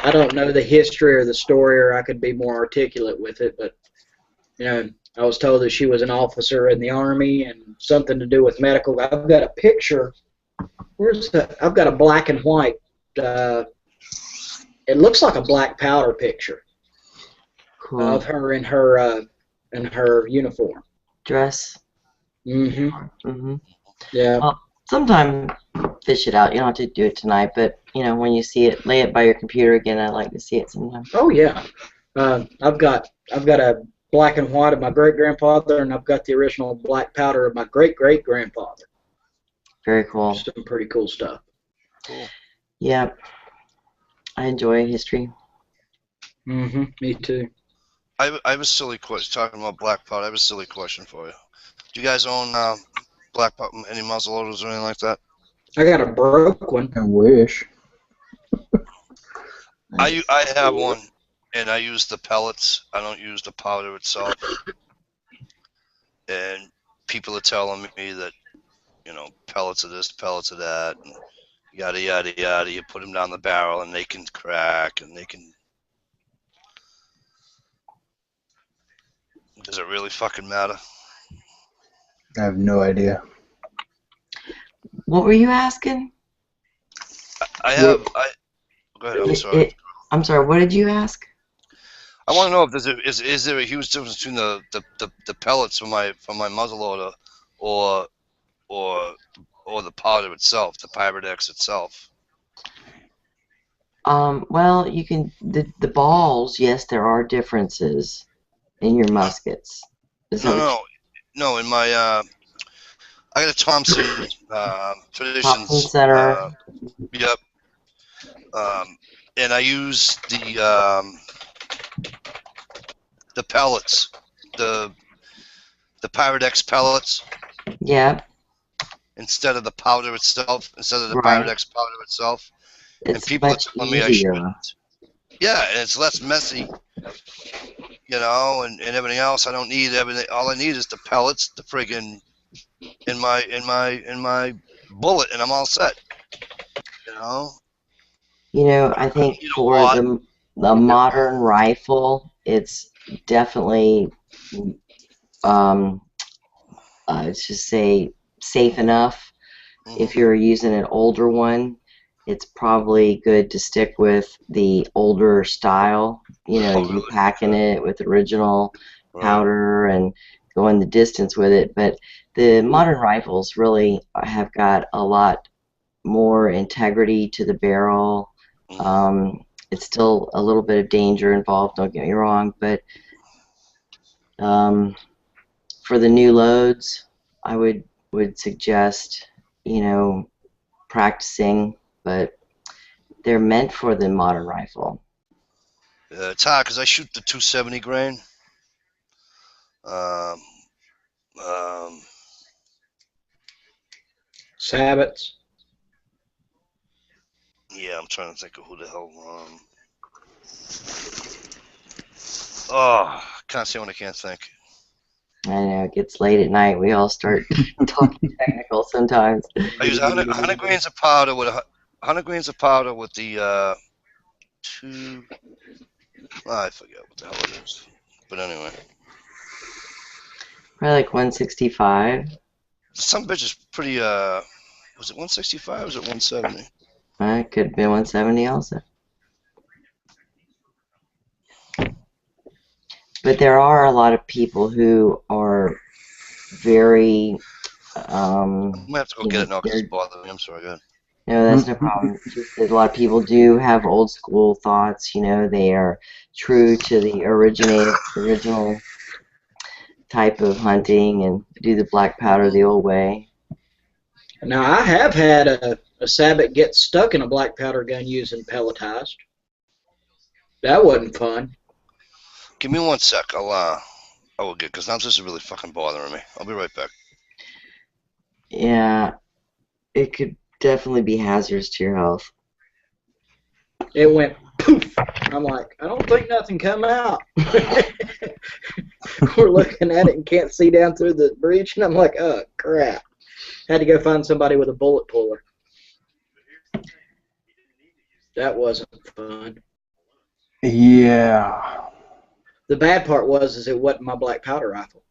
I don't know the history or the story, or I could be more articulate with it, but you know, I was told that she was an officer in the Army and something to do with medical. I've got a picture. Where's that? I've got a black and white. It looks like a black powder picture Cool. of her in her uniform. Dress. Mm-hmm. Yeah. Well, sometime fish it out. You don't have to do it tonight, but you know, when you see it, lay it by your computer again. I'd like to see it sometime. Oh yeah. I've got a black and white of my great grandfather, and I've got the original black powder of my great great grandfather. Very cool. Some pretty cool stuff. Cool. Yeah. I enjoy history. Mm-hmm. Me too. I have a silly question. Talking about black powder, I have a silly question for you. Do you guys own black powder, any muzzle loaders or anything like that? I got a broke one. I wish. I have one, and I use the pellets. I don't use the powder itself. And people are telling me that, you know, pellets of this, pellets of that, and yada yada yada. You put them down the barrel, and they can crack, and they can. Does it really fucking matter? I have no idea. What were you asking? Go ahead. I'm sorry. I'm sorry. What did you ask? I want to know if is there a huge difference between the pellets from my muzzleloader or the powder itself, the Pyrex itself. Well, you can the balls. Yes, there are differences in your muskets. No. In my I got a Thompson Traditions. Thompson Center. Yep. And I use the pellets, the Pyrex pellets. Yep. Instead of the powder itself, instead of the Right. Pyrex powder itself. It's and people much are telling me I easier. shouldn't. Yeah, and it's less messy, you know, and everything else. I don't need everything. All I need is the pellets, the friggin' in my bullet, and I'm all set. You know. You know, I think for the modern rifle, it's definitely, let's just say, safe enough. If you're using an older one, it's probably good to stick with the older style. You know, you packing it with original powder and going the distance with it. But the modern rifles really have got a lot more integrity to the barrel. It's still a little bit of danger involved, don't get me wrong, but for the new loads, I would suggest, you know, practicing, but they're meant for the modern rifle. It's hard because I shoot the 270 grain. Sabbats. Yeah, I'm trying to think of who the hell. Oh, can't say when I can't think. I know, it gets late at night. We all start talking technical sometimes. I use 100 grains of powder with 100 grains of powder with the two. I forget what the hell it is. But anyway. Probably like 165. Some bitch is pretty, was it 165 or was it 170? It could have been 170 also. But there are a lot of people who are very. I'm going to have to go get it now because it's bothering me. I'm sorry, go ahead. No, that's no problem. Just that a lot of people do have old school thoughts. You know, they are true to the original type of hunting and do the black powder the old way. Now, I have had a sabbat get stuck in a black powder gun using pelletized. That wasn't fun. Give me 1 sec. I will get, because now this is really fucking bothering me. I'll be right back. Yeah, it could definitely be hazardous to your health. It went poof. I'm like, I don't think nothing come out. We're looking at it and can't see down through the breech, and I'm like, oh, crap. Had to go find somebody with a bullet puller. That wasn't fun. Yeah. The bad part was it wasn't my black powder rifle.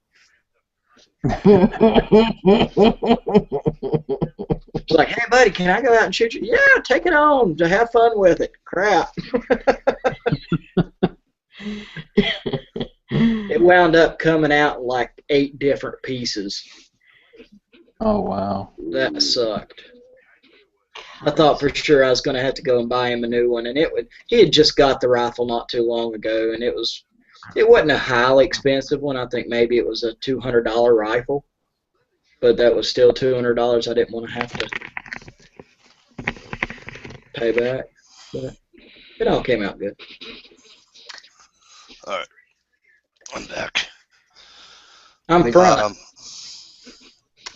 It's like, hey, buddy, can I go out and shoot you? Yeah, take it on to have fun with it. Crap. It wound up coming out in like 8 different pieces. Oh, wow. That sucked. I thought for sure I was going to have to go and buy him a new one, and he had just got the rifle not too long ago, and it wasn't a highly expensive one. I think maybe it was a $200 rifle, but that was still $200 I didn't want to have to pay back. But it all came out good. All right. I'm back. I'm front.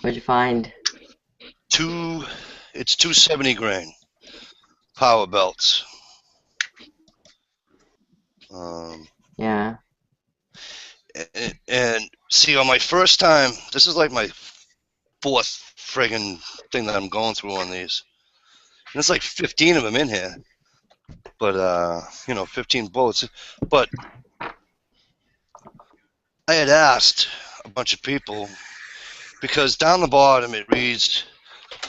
What'd you find? It's 270 grain power belts. Yeah. And see, on my first time, this is like my 4th friggin' thing that I'm going through on these. And there's like 15 of them in here. But, 15 bullets. But I had asked a bunch of people, because down the bottom it reads,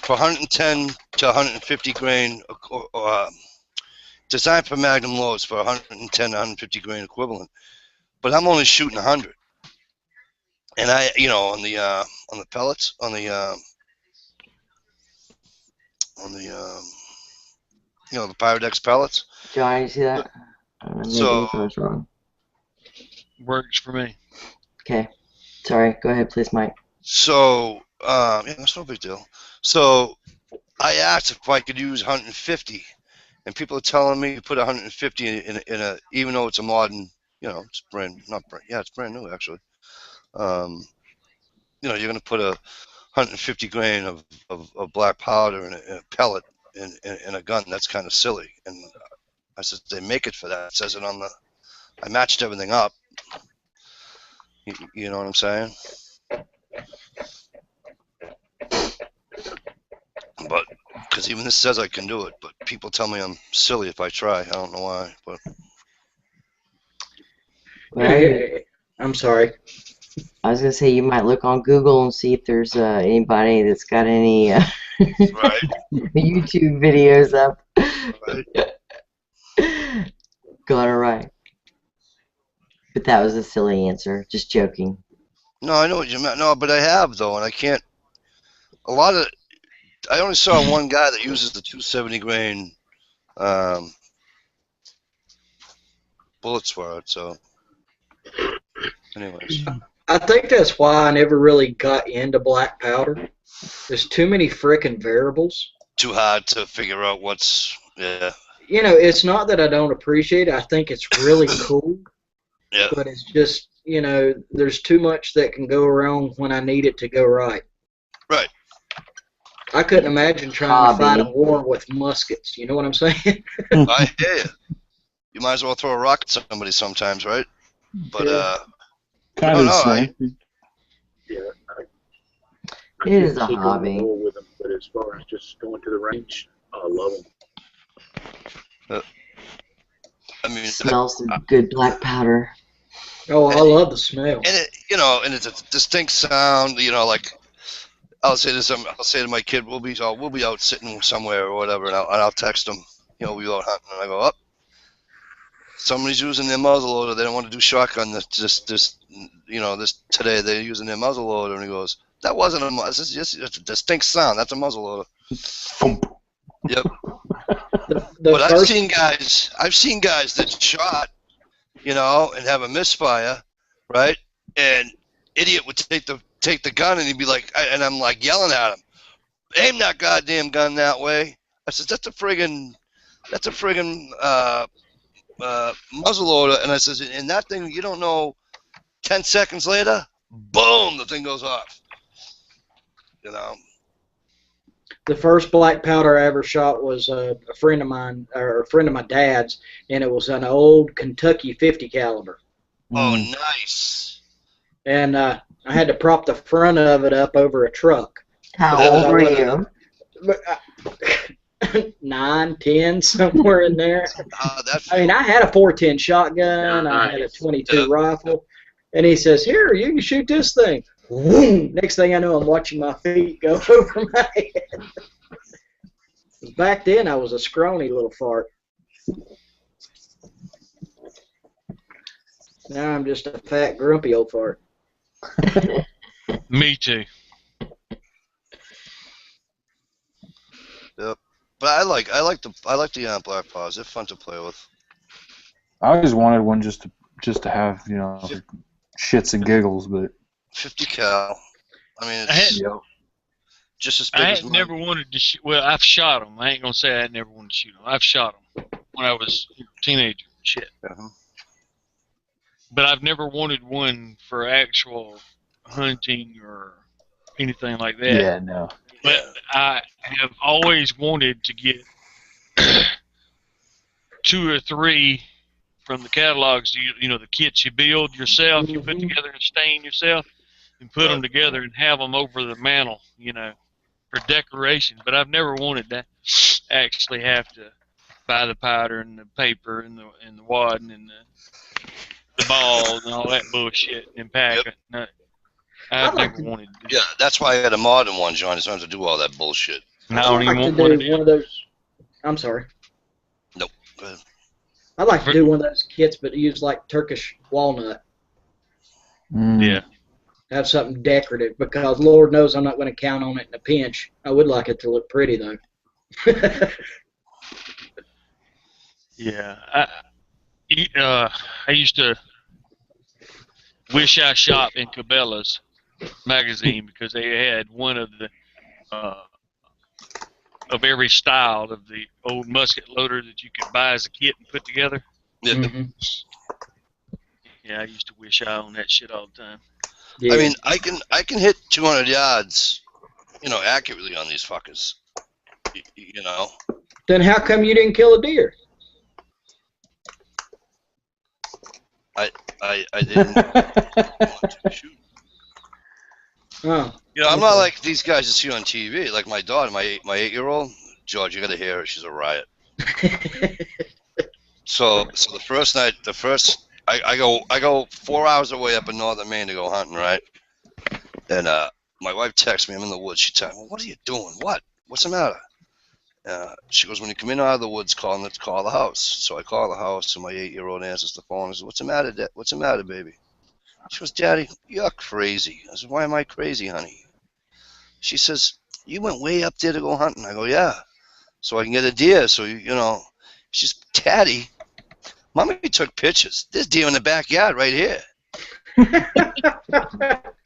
for 110 to 150 grain, designed for magnum loads for 110 to 150 grain equivalent. But I'm only shooting 100. And I, on the pellets, on the the Pyrodex pellets. John, you see that? Maybe I was wrong. Works for me. Okay. Sorry. Go ahead, please, Mike. So, that's no big deal. So, I asked if I could use 150, and people are telling me to put 150 in a, even though it's a modern, it's it's brand new actually. You're going to put a 150 grain of black powder in a pellet in a gun. That's kind of silly. And I said, they make it for that. It says it on I matched everything up. You know what I'm saying? But because even this says I can do it, but people tell me I'm silly if I try. I don't know why, but I'm sorry. I was gonna say you might look on Google and see if there's anybody that's got any right. YouTube videos up. Right. Got it right. But that was a silly answer. Just joking. No, I know what you meant. No, but I have though, and I can't. I only saw one guy that uses the 270 grain bullets for it. So, anyways. I think that's why I never really got into black powder. There's too many frickin' variables. too hard to figure out what's. Yeah. You know, it's not that I don't appreciate it. I think it's really cool. Yeah. But it's just, you know, there's too much that can go wrong when I need it to go right. Right. I couldn't imagine trying to fight a war with muskets. You know what I'm saying? I hear you. You might as well throw a rock at somebody sometimes, right? But kind of the same. Yeah. It is a hobby. With them, but as far as just going to the range, I love them. I mean, Smells some good black powder. Oh, I love the smell. And it, you know, and it's a distinct sound. You know, like I'll say this. I'll say to my kid, we'll be out sitting somewhere or whatever, and I'll text them. You know, we'll be out hunting, and I go up. Somebody's using their muzzle loader. They don't want to do shotgun. This today they're using their muzzle loader, and he goes, "That wasn't a muzzle. It's just a distinct sound. That's a muzzle loader." Yep. But I've seen guys that shot, you know, and have a misfire, right? And idiot would take the gun, and he'd be like, and I'm like yelling at him, "Aim that goddamn gun that way!" I said, "That's a friggin' muzzleloader," and I says, "And that thing, you don't know, 10 seconds later, boom, the thing goes off." You know. The first black powder I ever shot was a friend of mine, or a friend of my dad's, and it was an old Kentucky 50 caliber. Oh, nice. And I had to prop the front of it up over a truck. How old were you? 9, 10, somewhere in there. I mean, I had a 410 shotgun. I had a 22 rifle. And he says, "Here, you can shoot this thing." Next thing I know, I'm watching my feet go over my head. Back then, I was a scrawny little fart. Now I'm just a fat, grumpy old fart. Me too. Yep. But I like the black paws. They're fun to play with. I always wanted one just to have, you know, shits and giggles, but 50 cal. I mean, it's just as big as mine. Never wanted to shoot. Well, I've shot them. I ain't gonna say I never wanted to shoot them. I've shot them when I was a teenager. Shit. But I've never wanted one for actual hunting or anything like that. yeah, no. But I have always wanted to get 2 or 3 from the catalogs. You know, the kits you build yourself, you put together and stain yourself, and put them together and have them over the mantle, you know, for decoration. But I've never wanted to actually have to buy the powder and the paper and the wadding and the balls and all that bullshit and pack it. No, I've never wanted to do Yeah, that's why I had a modern one, John. Is not to do all that bullshit. I don't even want one one of those. I'm sorry. Nope. Go ahead. I'd like to do one of those kits, but use like Turkish walnut. Yeah. Have something decorative, because Lord knows I'm not going to count on it in a pinch. I would like it to look pretty, though. Yeah. I used to wish I shot in Cabela's magazine, because they had one of the of every style of the old musket loader that you could buy as a kit and put together. Yeah. Yeah, I used to wish I owned that shit all the time. Yeah. I mean, I can hit 200 yards, you know, accurately on these fuckers. You know. Then how come you didn't kill a deer? I didn't want to shoot. Oh. You know, I'm not like these guys you see on TV. Like my daughter, my 8-year-old, George, you gotta hear her. She's a riot. So the first night, I go 4 hours away up in northern Maine to go hunting, right? And my wife texts me. I'm in the woods. She texts me, "What are you doing? What's the matter?" She goes, "When you come in out of the woods, let's call the house." So I call the house, and my 8-year-old answers the phone. I said, "What's the matter, Dad? What's the matter, baby?" She goes, "Daddy, you're crazy." I said, "Why am I crazy, honey?" She says, "You went way up there to go hunting." I go, "Yeah, so I can get a deer." So you know, she's, "Daddy, Mommy took pictures. There's deer in the backyard right here."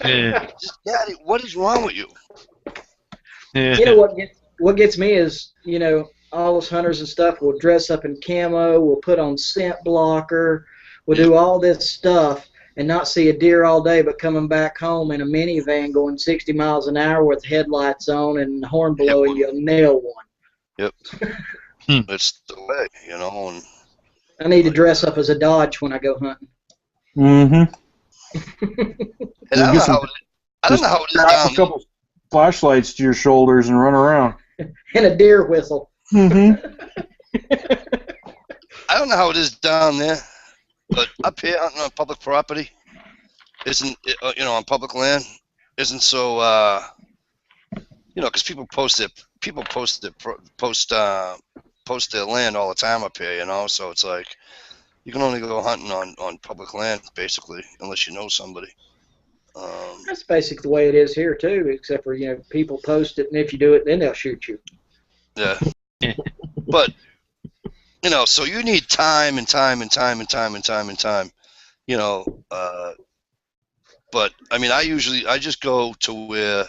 Yeah. Daddy, what is wrong with you? You know what gets what gets me is, all those hunters and stuff will dress up in camo, will put on scent blocker, will do all this stuff and not see a deer all day, but coming back home in a minivan going 60 miles an hour with headlights on and horn blowing, you'll nail one. Yep. It's the way, And I need to dress up as a Dodge when I go hunting. Mm-hmm. And I don't know how it is down. A couple flashlights to your shoulders and run around. And a deer whistle. Mm-hmm. I don't know how it is down there, but up here on public property, isn't on public land, isn't so because people post their land all the time up here, so it's like you can only go hunting on public land basically unless you know somebody. That's basically the way it is here too, except for people post it, and if you do it, then they'll shoot you. Yeah. But so you need time and time and time and time and time and time, but I mean, I just go to where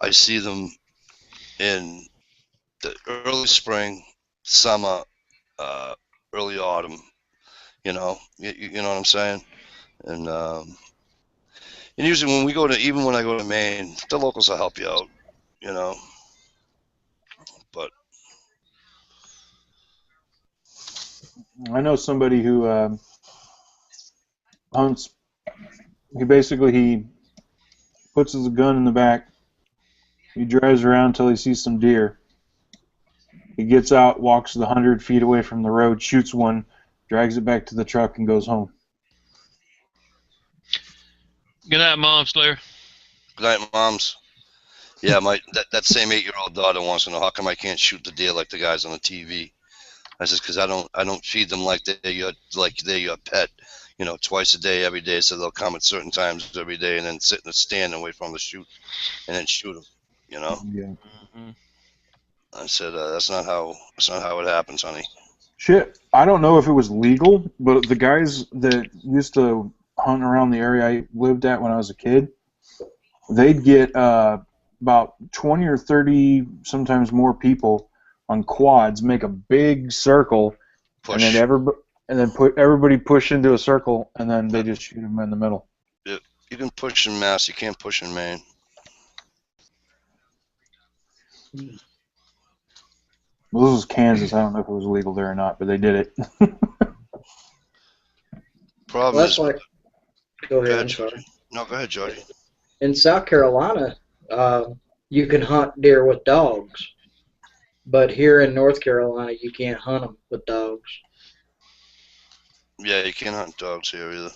I see them in the early spring, summer, early autumn. You know what I'm saying? And usually even when I go to Maine, the locals will help you out. But I know somebody who hunts. He puts his gun in the back. He drives around until he sees some deer. He gets out, walks the 100 feet away from the road, shoots one, drags it back to the truck, and goes home. Good night, Mom Slayer. good night, moms. Yeah, that same 8-year-old daughter wants to know how come I can't shoot the deer like the guys on the TV. I says because I don't feed them like they're your pet, twice a day, every day. So they'll come at certain times every day and then sit in a stand and wait for them to shoot, and then shoot them. Yeah. Mm-hmm. I said that's not how it happens, honey. Shit, I don't know if it was legal, but the guys that used to hunt around the area I lived at when I was a kid, they'd get about 20 or 30, sometimes more people on quads, make a big circle, Push. and then put everybody push into a circle, and then they just shoot them in the middle. Yeah, you can push in Mass, you can't push in Maine. Well, this was Kansas. I don't know if it was legal there or not, but they did it. Problem is, Go ahead. I'm sorry. Georgie. No, go ahead, Georgie. In South Carolina, you can hunt deer with dogs, but here in North Carolina, you can't hunt them with dogs. Yeah, you can't hunt dogs here either.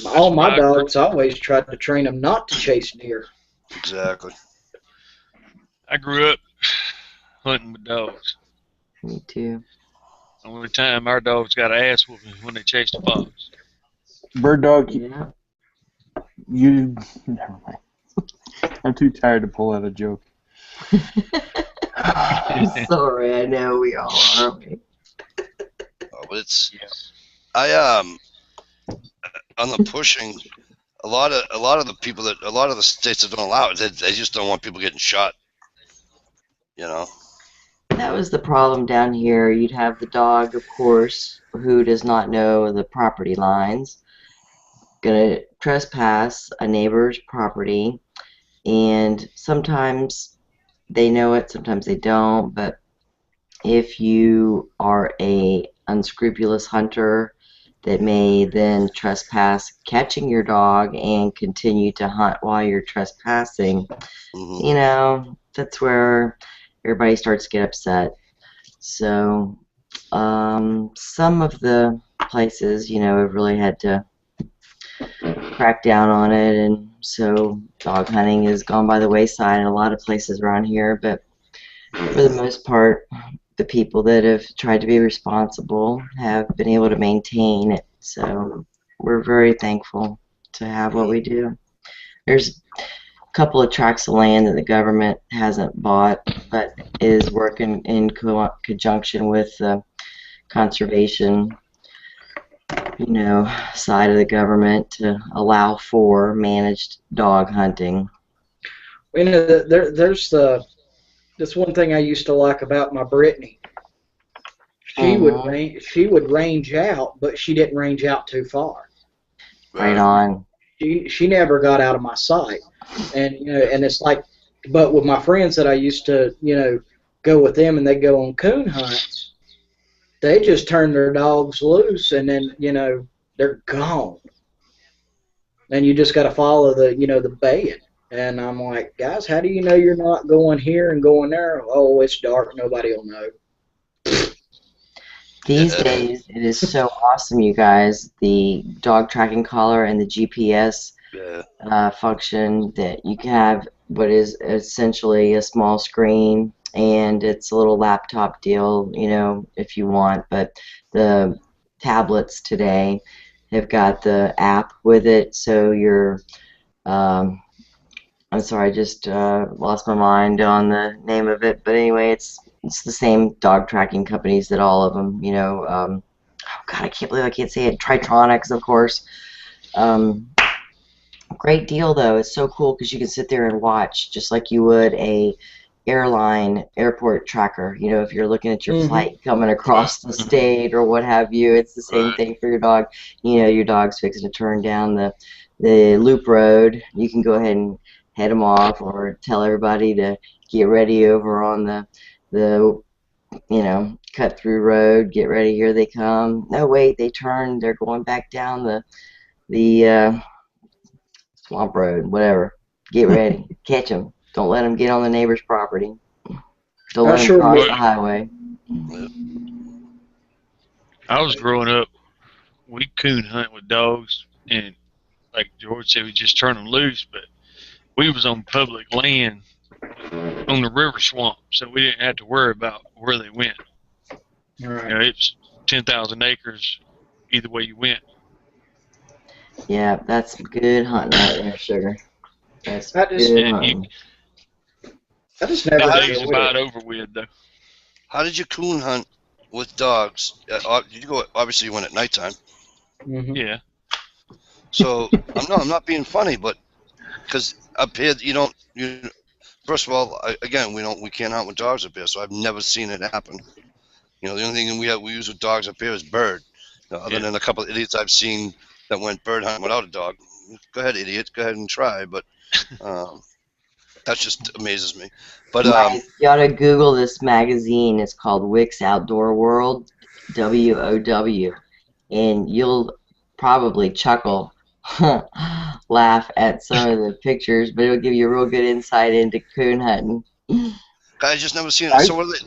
All my dogs always tried to train them not to chase deer. Exactly. I grew up hunting with dogs. Me too. Only time our dogs got an ass whooping when they chased a fox. Bird dog, Yeah. never mind. I'm too tired to pull out a joke. I'm sorry, I know we all are. Aren't we? Oh, but I on the pushing, a lot of the states that don't allow it, they just don't want people getting shot. That was the problem down here. You'd have the dog, of course, who does not know the property lines, gonna trespass a neighbor's property, and sometimes they know it, sometimes they don't, but if you are a unscrupulous hunter that may then trespass catching your dog and continue to hunt while you're trespassing, that's where everybody starts to get upset. So some of the places, have really had to crack down on it, and so dog hunting has gone by the wayside in a lot of places around here, but for the most part, the people that have tried to be responsible have been able to maintain it. So we're very thankful to have what we do. There's a couple of tracts of land that the government hasn't bought, but is working in conjunction with the conservation, side of the government to allow for managed dog hunting. You know, there's this one thing I used to like about my Brittany. She would range out, but she didn't range out too far. Right on. She never got out of my sight, and and it's like, but with my friends that I used to go with them and they go on coon hunts, they just turn their dogs loose and then they're gone, and you just got to follow the baying. And I'm like, guys, how do you know you're not going here and going there? Oh, it's dark, nobody will know. These days, it is so awesome, you guys. The dog tracking collar and the GPS function that you can have what is essentially a small screen, and it's a little laptop deal, if you want. But the tablets today have got the app with it, so you're I'm sorry, I just lost my mind on the name of it. But anyway, it's the same dog tracking companies that all of them, oh God, I can't believe I can't say it. Tritronics, of course. Great deal, though. It's so cool because you can sit there and watch just like you would a airport tracker. If you're looking at your flight coming across the state or what have you, it's the same thing for your dog. Your dog's fixing to turn down the loop road. You can go ahead and head them off or tell everybody to get ready over on the cut through road. Get ready, here they come. No, wait, they turned. They're going back down the swamp road, whatever. Get ready. Catch them. Don't let them get on the neighbor's property. Don't let them cross the highway. I was growing up, we coon hunt with dogs, and like George said, we just turn them loose, but we was on public land on the river swamp, so we didn't have to worry about where they went. Right. It's 10,000 acres either way you went. Yeah, that's good hunting right there, Sugar. That's good hunting. I just never days about over with, though. How did you coon hunt with dogs? Did you go? Obviously, you went at nighttime. Yeah. So I'm not being funny, but because up here first of all, we can't hunt with dogs up here, so I've never seen it happen. The only thing we use with dogs up here is bird. Other than a couple of idiots I've seen that went bird hunting without a dog. Go ahead, idiots. Go ahead and try, but that just amazes me. But you ought to Google this magazine. It's called Wick's Outdoor World, WOW, and you'll probably chuckle, laugh at some of the pictures, but it'll give you a real good insight into coon hunting. I just never seen it. So what do they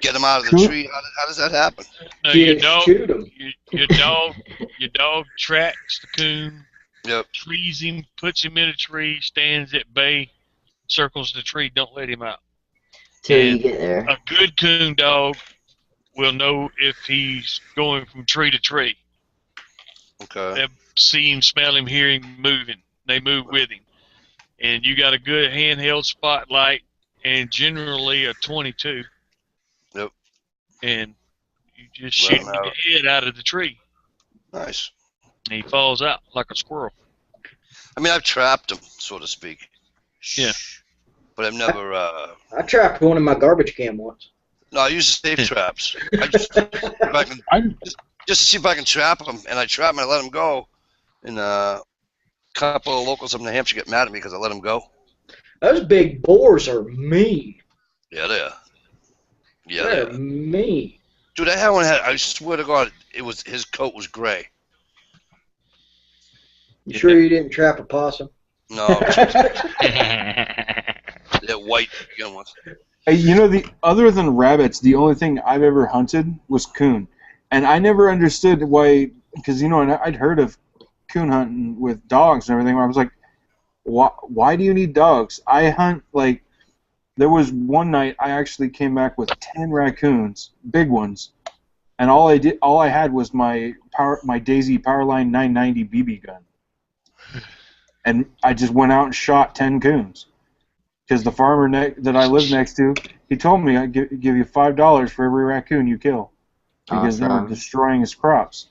get them out of the tree? How does that happen? No, your dog tracks the coon. Yep. Trees him, puts him in a tree, stands at bay, circles the tree, don't let him out. Till you get there. A good coon dog will know if he's going from tree to tree. Okay. They'll see him, smell him, hear him moving. They move with him. And you got a good handheld spotlight and generally a 22. Yep. And you just shoot him in the head out of the tree. Nice. And he falls out like a squirrel. I mean, I've trapped them, so to speak. Yeah. But I've never. I trapped one in my garbage can once. No, I use safe traps. Just to see if I can trap them, and I trap them and I let them go. And a couple of locals up in New Hampshire get mad at me because I let them go. Those big boars are mean. Yeah, they are. Yeah, they're mean. Dude, I had one. I swear to God, his coat was gray. You sure you didn't trap a possum? No. They're white. Hey, other than rabbits, the only thing I've ever hunted was coon, and I never understood why. Because I'd heard of coon hunting with dogs and everything. Where I was like, why do you need dogs? I hunt there was one night I actually came back with 10 raccoons, big ones, and all I had was my Daisy Powerline 990 BB gun, and I just went out and shot 10 coons. Because the farmer that I live next to, he told me I'd give you $5 for every raccoon you kill, because they were destroying his crops.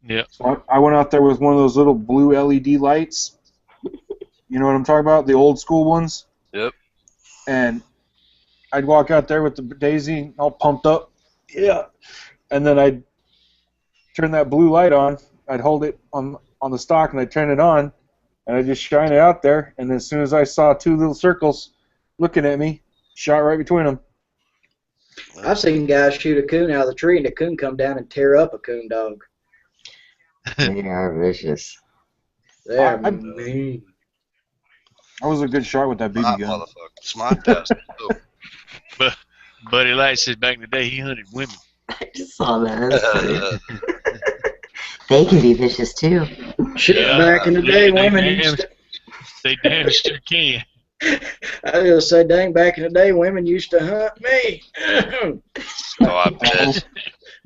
Yeah. So I went out there with one of those little blue LED lights. You know what I'm talking about? The old school ones. Yep. And I'd walk out there with the Daisy all pumped up. Yeah. And then I'd turn that blue light on. I'd hold it on the stock and I'd turn it on and I'd just shine it out there. And as soon as I saw two little circles looking at me, shot right between them. I've seen guys shoot a coon out of the tree and the coon come down and tear up a coon dog. They are vicious. They're I- mean. I was a good shot with that BB Smart gun. motherfucker. Smart bastard. too. Buddy Light said back in the day he hunted women. I just saw that. That's funny. They can be vicious too. Shit, Yeah, back in the day, women damn, used to... they damn sure can. I was gonna say, dang, back in the day, women used to hunt me. Oh, I bet.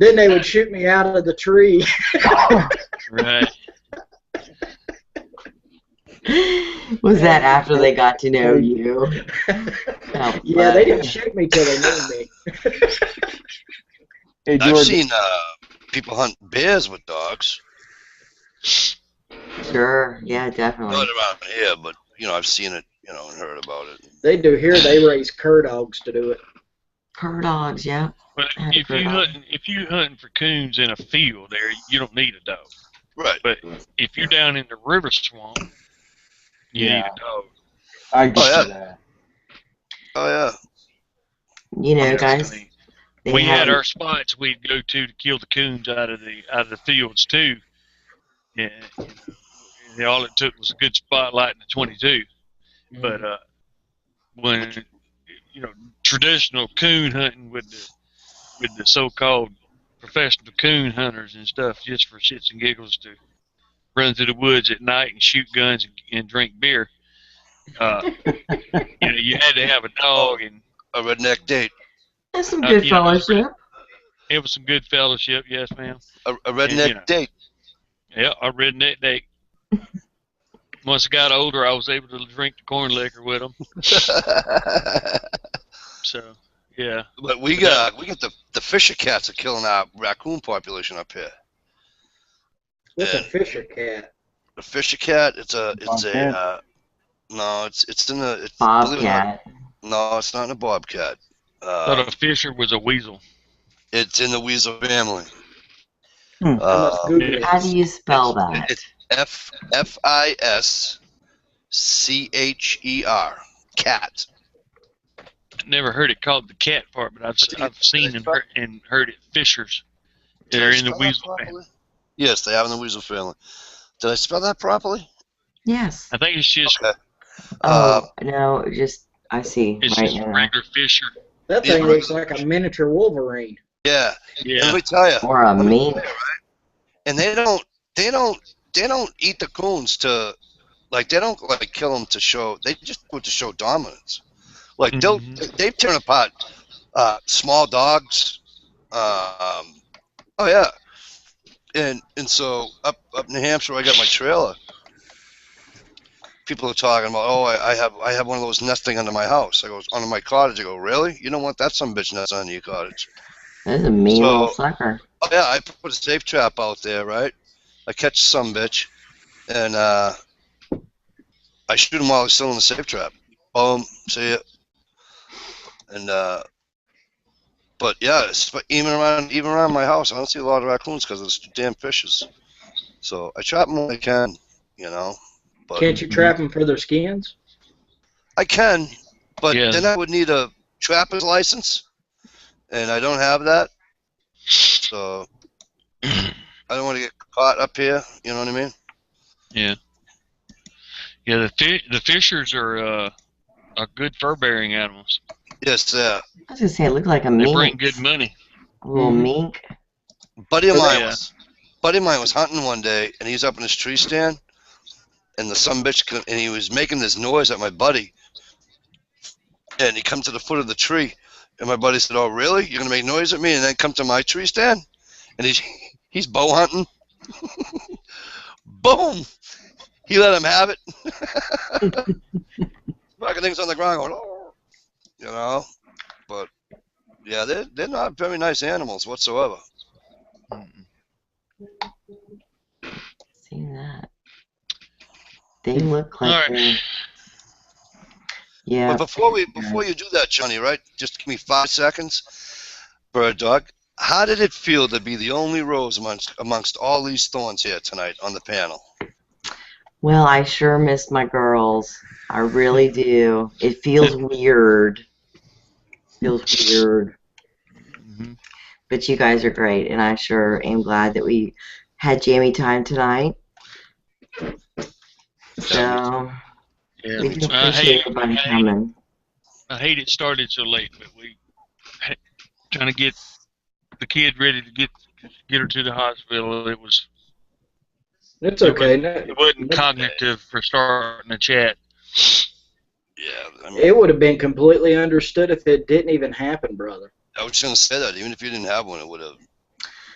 Then they would shoot me out of the tree. Right. Was that after they got to know you? Oh, Yeah, they didn't fun. shoot me till they knew me. Hey, I've George, seen people hunt bears with dogs. Sure, yeah, definitely. Not around here, but I've seen it, and heard about it. They do here. They raise cur dogs to do it. Cur dogs, yeah. But I had a cur dog. if you hunting for coons in a field there, you don't need a dog. Right. But if you're down in the river swamp, you need a dog. I get Oh, yeah. that. Oh yeah. You know, guys, they We had have- our spots we'd go to kill the coons out of the fields too. Yeah, all it took was a good spotlight and a 22. But when traditional coon hunting with the so-called professional coon hunters and stuff, just for shits and giggles to run through the woods at night and shoot guns and drink beer, you had to have a dog, and A redneck date. That's some good you know, fellowship. it was some good fellowship. Yes, ma'am. A redneck date. Yeah, I redneck date. Once I got older, I was able to drink the corn liquor with them. So, yeah. But we got the fisher cats are killing our raccoon population up here. What's a And fisher cat? the fisher cat, it's Bobcat. no, it's in the believe it or not- Bobcat. No, it's not in a bobcat. I thought a fisher was a weasel. It's in the weasel family. I must Google it. How do you spell that? It's FISCHER. Cat. Never heard it called the cat part, but I've seen and heard it fishers. Did They're I in the spell that weasel properly? family. Yes, they have in the weasel family. Did I spell that properly? Yes. I think it's just Okay. Oh, no, just, I see it's right just a now. regular fisher. That Yeah, thing right. looks like a miniature Wolverine. Yeah. Yeah. Let me tell you. Or a mink. And they don't eat the coons to, like, they don't like kill them to show. They just do it to show dominance. Like they turn apart small dogs. Oh yeah. And so up New Hampshire, I got my trailer. People are talking about, oh, I have one of those nesting under my house. I go, under my cottage. I go, really? You don't want that some bitch nest under your cottage. That's a mean So- little sucker. Oh yeah, I put a safe trap out there, right? I catch some bitch, and I shoot him while he's still in the safe trap. Boom, see it. And but yeah, even around my house, I don't see a lot of raccoons because there's damn fishes. So I trap them when I can, But Can't you trap them for their skins? I can, but Yeah. then I would need a trapper's license, and I don't have that. So I don't want to get caught up here. You know what I mean? Yeah. Yeah. The fishers are good fur-bearing animals. Yes, I was gonna say it looked like a They mink. bring good money. A little Mhm. mink. buddy of mine Yeah. was hunting one day, and he's up in his tree stand, and the son bitch, and he was making this noise at my buddy, and he come to the foot of the tree, and my buddy said, "Oh, really? You're gonna make noise at me, and then come to my tree stand?" And he's bow hunting. Boom! He let him have it. Fucking things on the ground going, oh, But yeah, they're not very nice animals whatsoever. See that? They look like Alright. they're. Yeah. But before you do that, Johnny, right? Just give me 5 seconds. Bird dog, how did it feel to be the only rose amongst all these thorns here tonight on the panel? Well, I sure miss my girls. I really do. It feels weird. Feels weird. Mhm. But you guys are great, and I sure am glad that we had jammy time tonight. So Yeah, we do I appreciate hate everybody coming. it started so late, but we trying to get the kid ready to get her to the hospital. It's It okay. wasn't cognitive for starting a chat. Yeah, I mean, It would have been completely understood if it didn't even happen, brother. I was going to say that. Even if you didn't have one, it would have.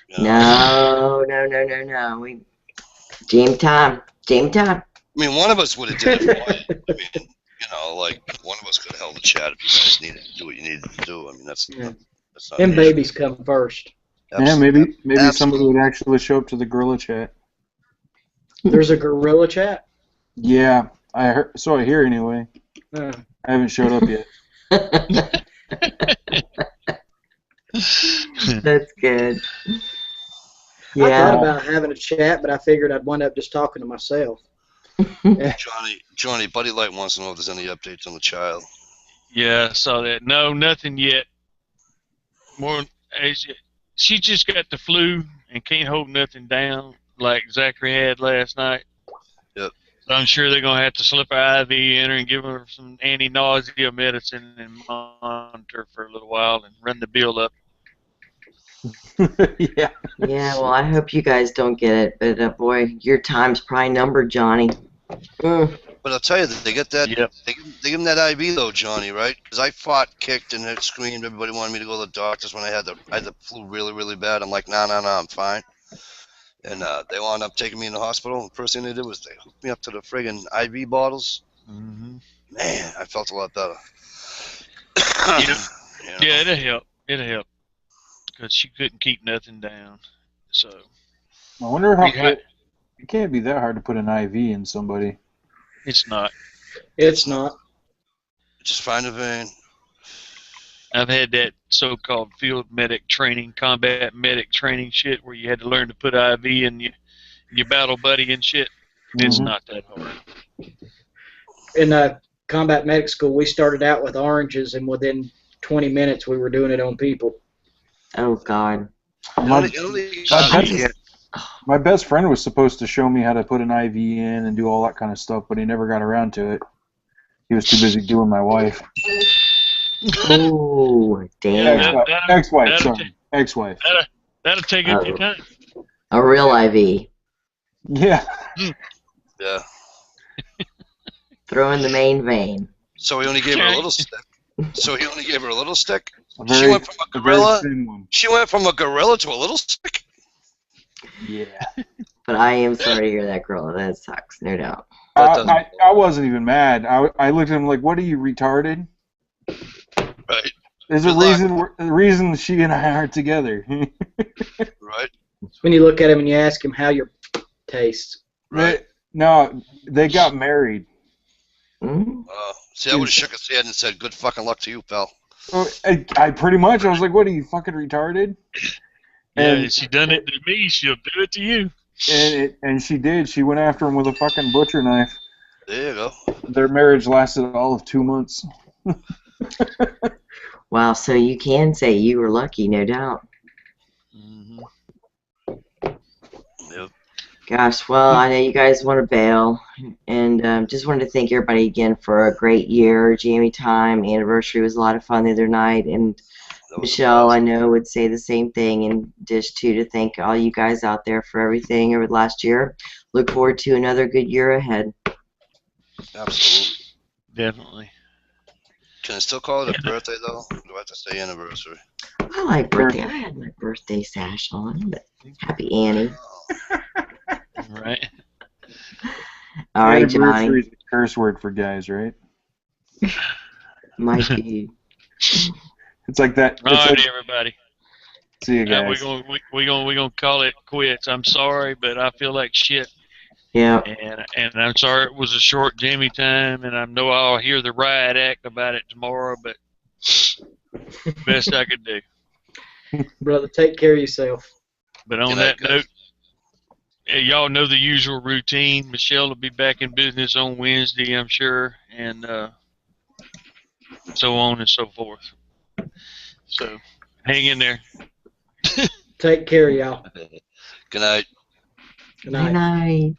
You know, No. Jammy time. Jammy time. I mean, one of us would have did it for you. I mean, you know, like one of us could have held the chat if you guys needed to do what you needed to do. I mean, that's not Them an babies come first. issue. Yeah, maybe Absolutely. somebody would actually show up to the gorilla chat. There's a gorilla chat. Yeah, I heard. So I hear anyway. Uh, I haven't showed up yet. That's good. I thought Yeah. about having a chat, but I figured I'd wind up just talking to myself. Johnny, Buddy Light wants to know if there's any updates on the child. Yeah, I saw that. No, nothing yet. She just got the flu and can't hold nothing down like Zachary had last night. Yep. So I'm sure they're gonna have to slip her IV in her and give her some anti-nausea medicine and monitor for a little while and run the bill up. Yeah. Yeah, well, I hope you guys don't get it, but boy, your time's probably numbered, Johnny. Mm. But I'll tell you, they get that. Yep. They give him that IV though, Johnny, right? Because I fought, kicked, and had screamed. Everybody wanted me to go to the doctors when I had the flu really, really bad. I'm like, no, I'm fine. And they wound up taking me in the hospital. And the first thing they did was they hooked me up to the friggin' IV bottles. Mm-hmm. Man, I felt a lot better. Yeah. You know? Yeah, it'll help. It'll help because she couldn't keep nothing down. So I wonder how Yeah. it can't be that hard to put an IV in somebody. it's not. It's not. Just find a vein. I've had that so-called field medic training, combat medic training shit where you had to learn to put IV in your battle buddy and shit. It's Mhm. not that hard. In combat medic school, we started out with oranges, and within 20 minutes, we were doing it on people. Oh, God. My best friend was supposed to show me how to put an IV in and do all that kind of stuff, but he never got around to it. He was too busy doing my wife. Oh, damn. Ex-wife, sorry. Ex-wife. That'll take up your time. A real IV. Yeah. Yeah. Throw in the main vein. So he only gave her a little stick. A She very, went from a a very gorilla. thin one. She went from a gorilla to a little stick. Yeah. But I am sorry to hear that, girl. That sucks, no doubt. I wasn't even mad. I looked at him like, what are you, retarded? Right. There's a reason she and I aren't together. Right. When you look at him and you ask him how your tastes. Right. No, they got married. Mm-hmm. See, I would have shook his head and said, "Good fucking luck to you, pal." I pretty much, I was like, what are you, fucking retarded? Yeah, And- if she done it to me, she'll do it to you. And she did. She went after him with a fucking butcher knife. There you go. Their marriage lasted all of 2 months. Wow, so you can say you were lucky, no doubt. Mm-hmm. Yep. Gosh, well, I know you guys want to bail, and just wanted to thank everybody again for a great year. Jammy Time anniversary was a lot of fun the other night, and That was Michelle, I awesome. know, would say the same thing, and Dish too, to thank all you guys out there for everything over the last year. Look forward to another good year ahead. Absolutely. Definitely. Can I still call it a birthday though? Or do I have to say anniversary? I like birthday. I had my birthday sash on, but happy Annie. Right. All right, Johnny. Anniversary is a curse word for guys, right? Might be. It's like that. All It's right, like, everybody. see you We're guys. gonna call it quits. I'm sorry, but I feel like shit. Yeah. And I'm sorry it was a short Jammy time, and I know I'll hear the riot act about it tomorrow, but best I could do. Brother, take care of yourself. But on Good night, that note, y'all know the usual routine. Michelle will be back in business on Wednesday, I'm sure, and so on and so forth. So hang in there. Take care, y'all. Good night. Good Good night.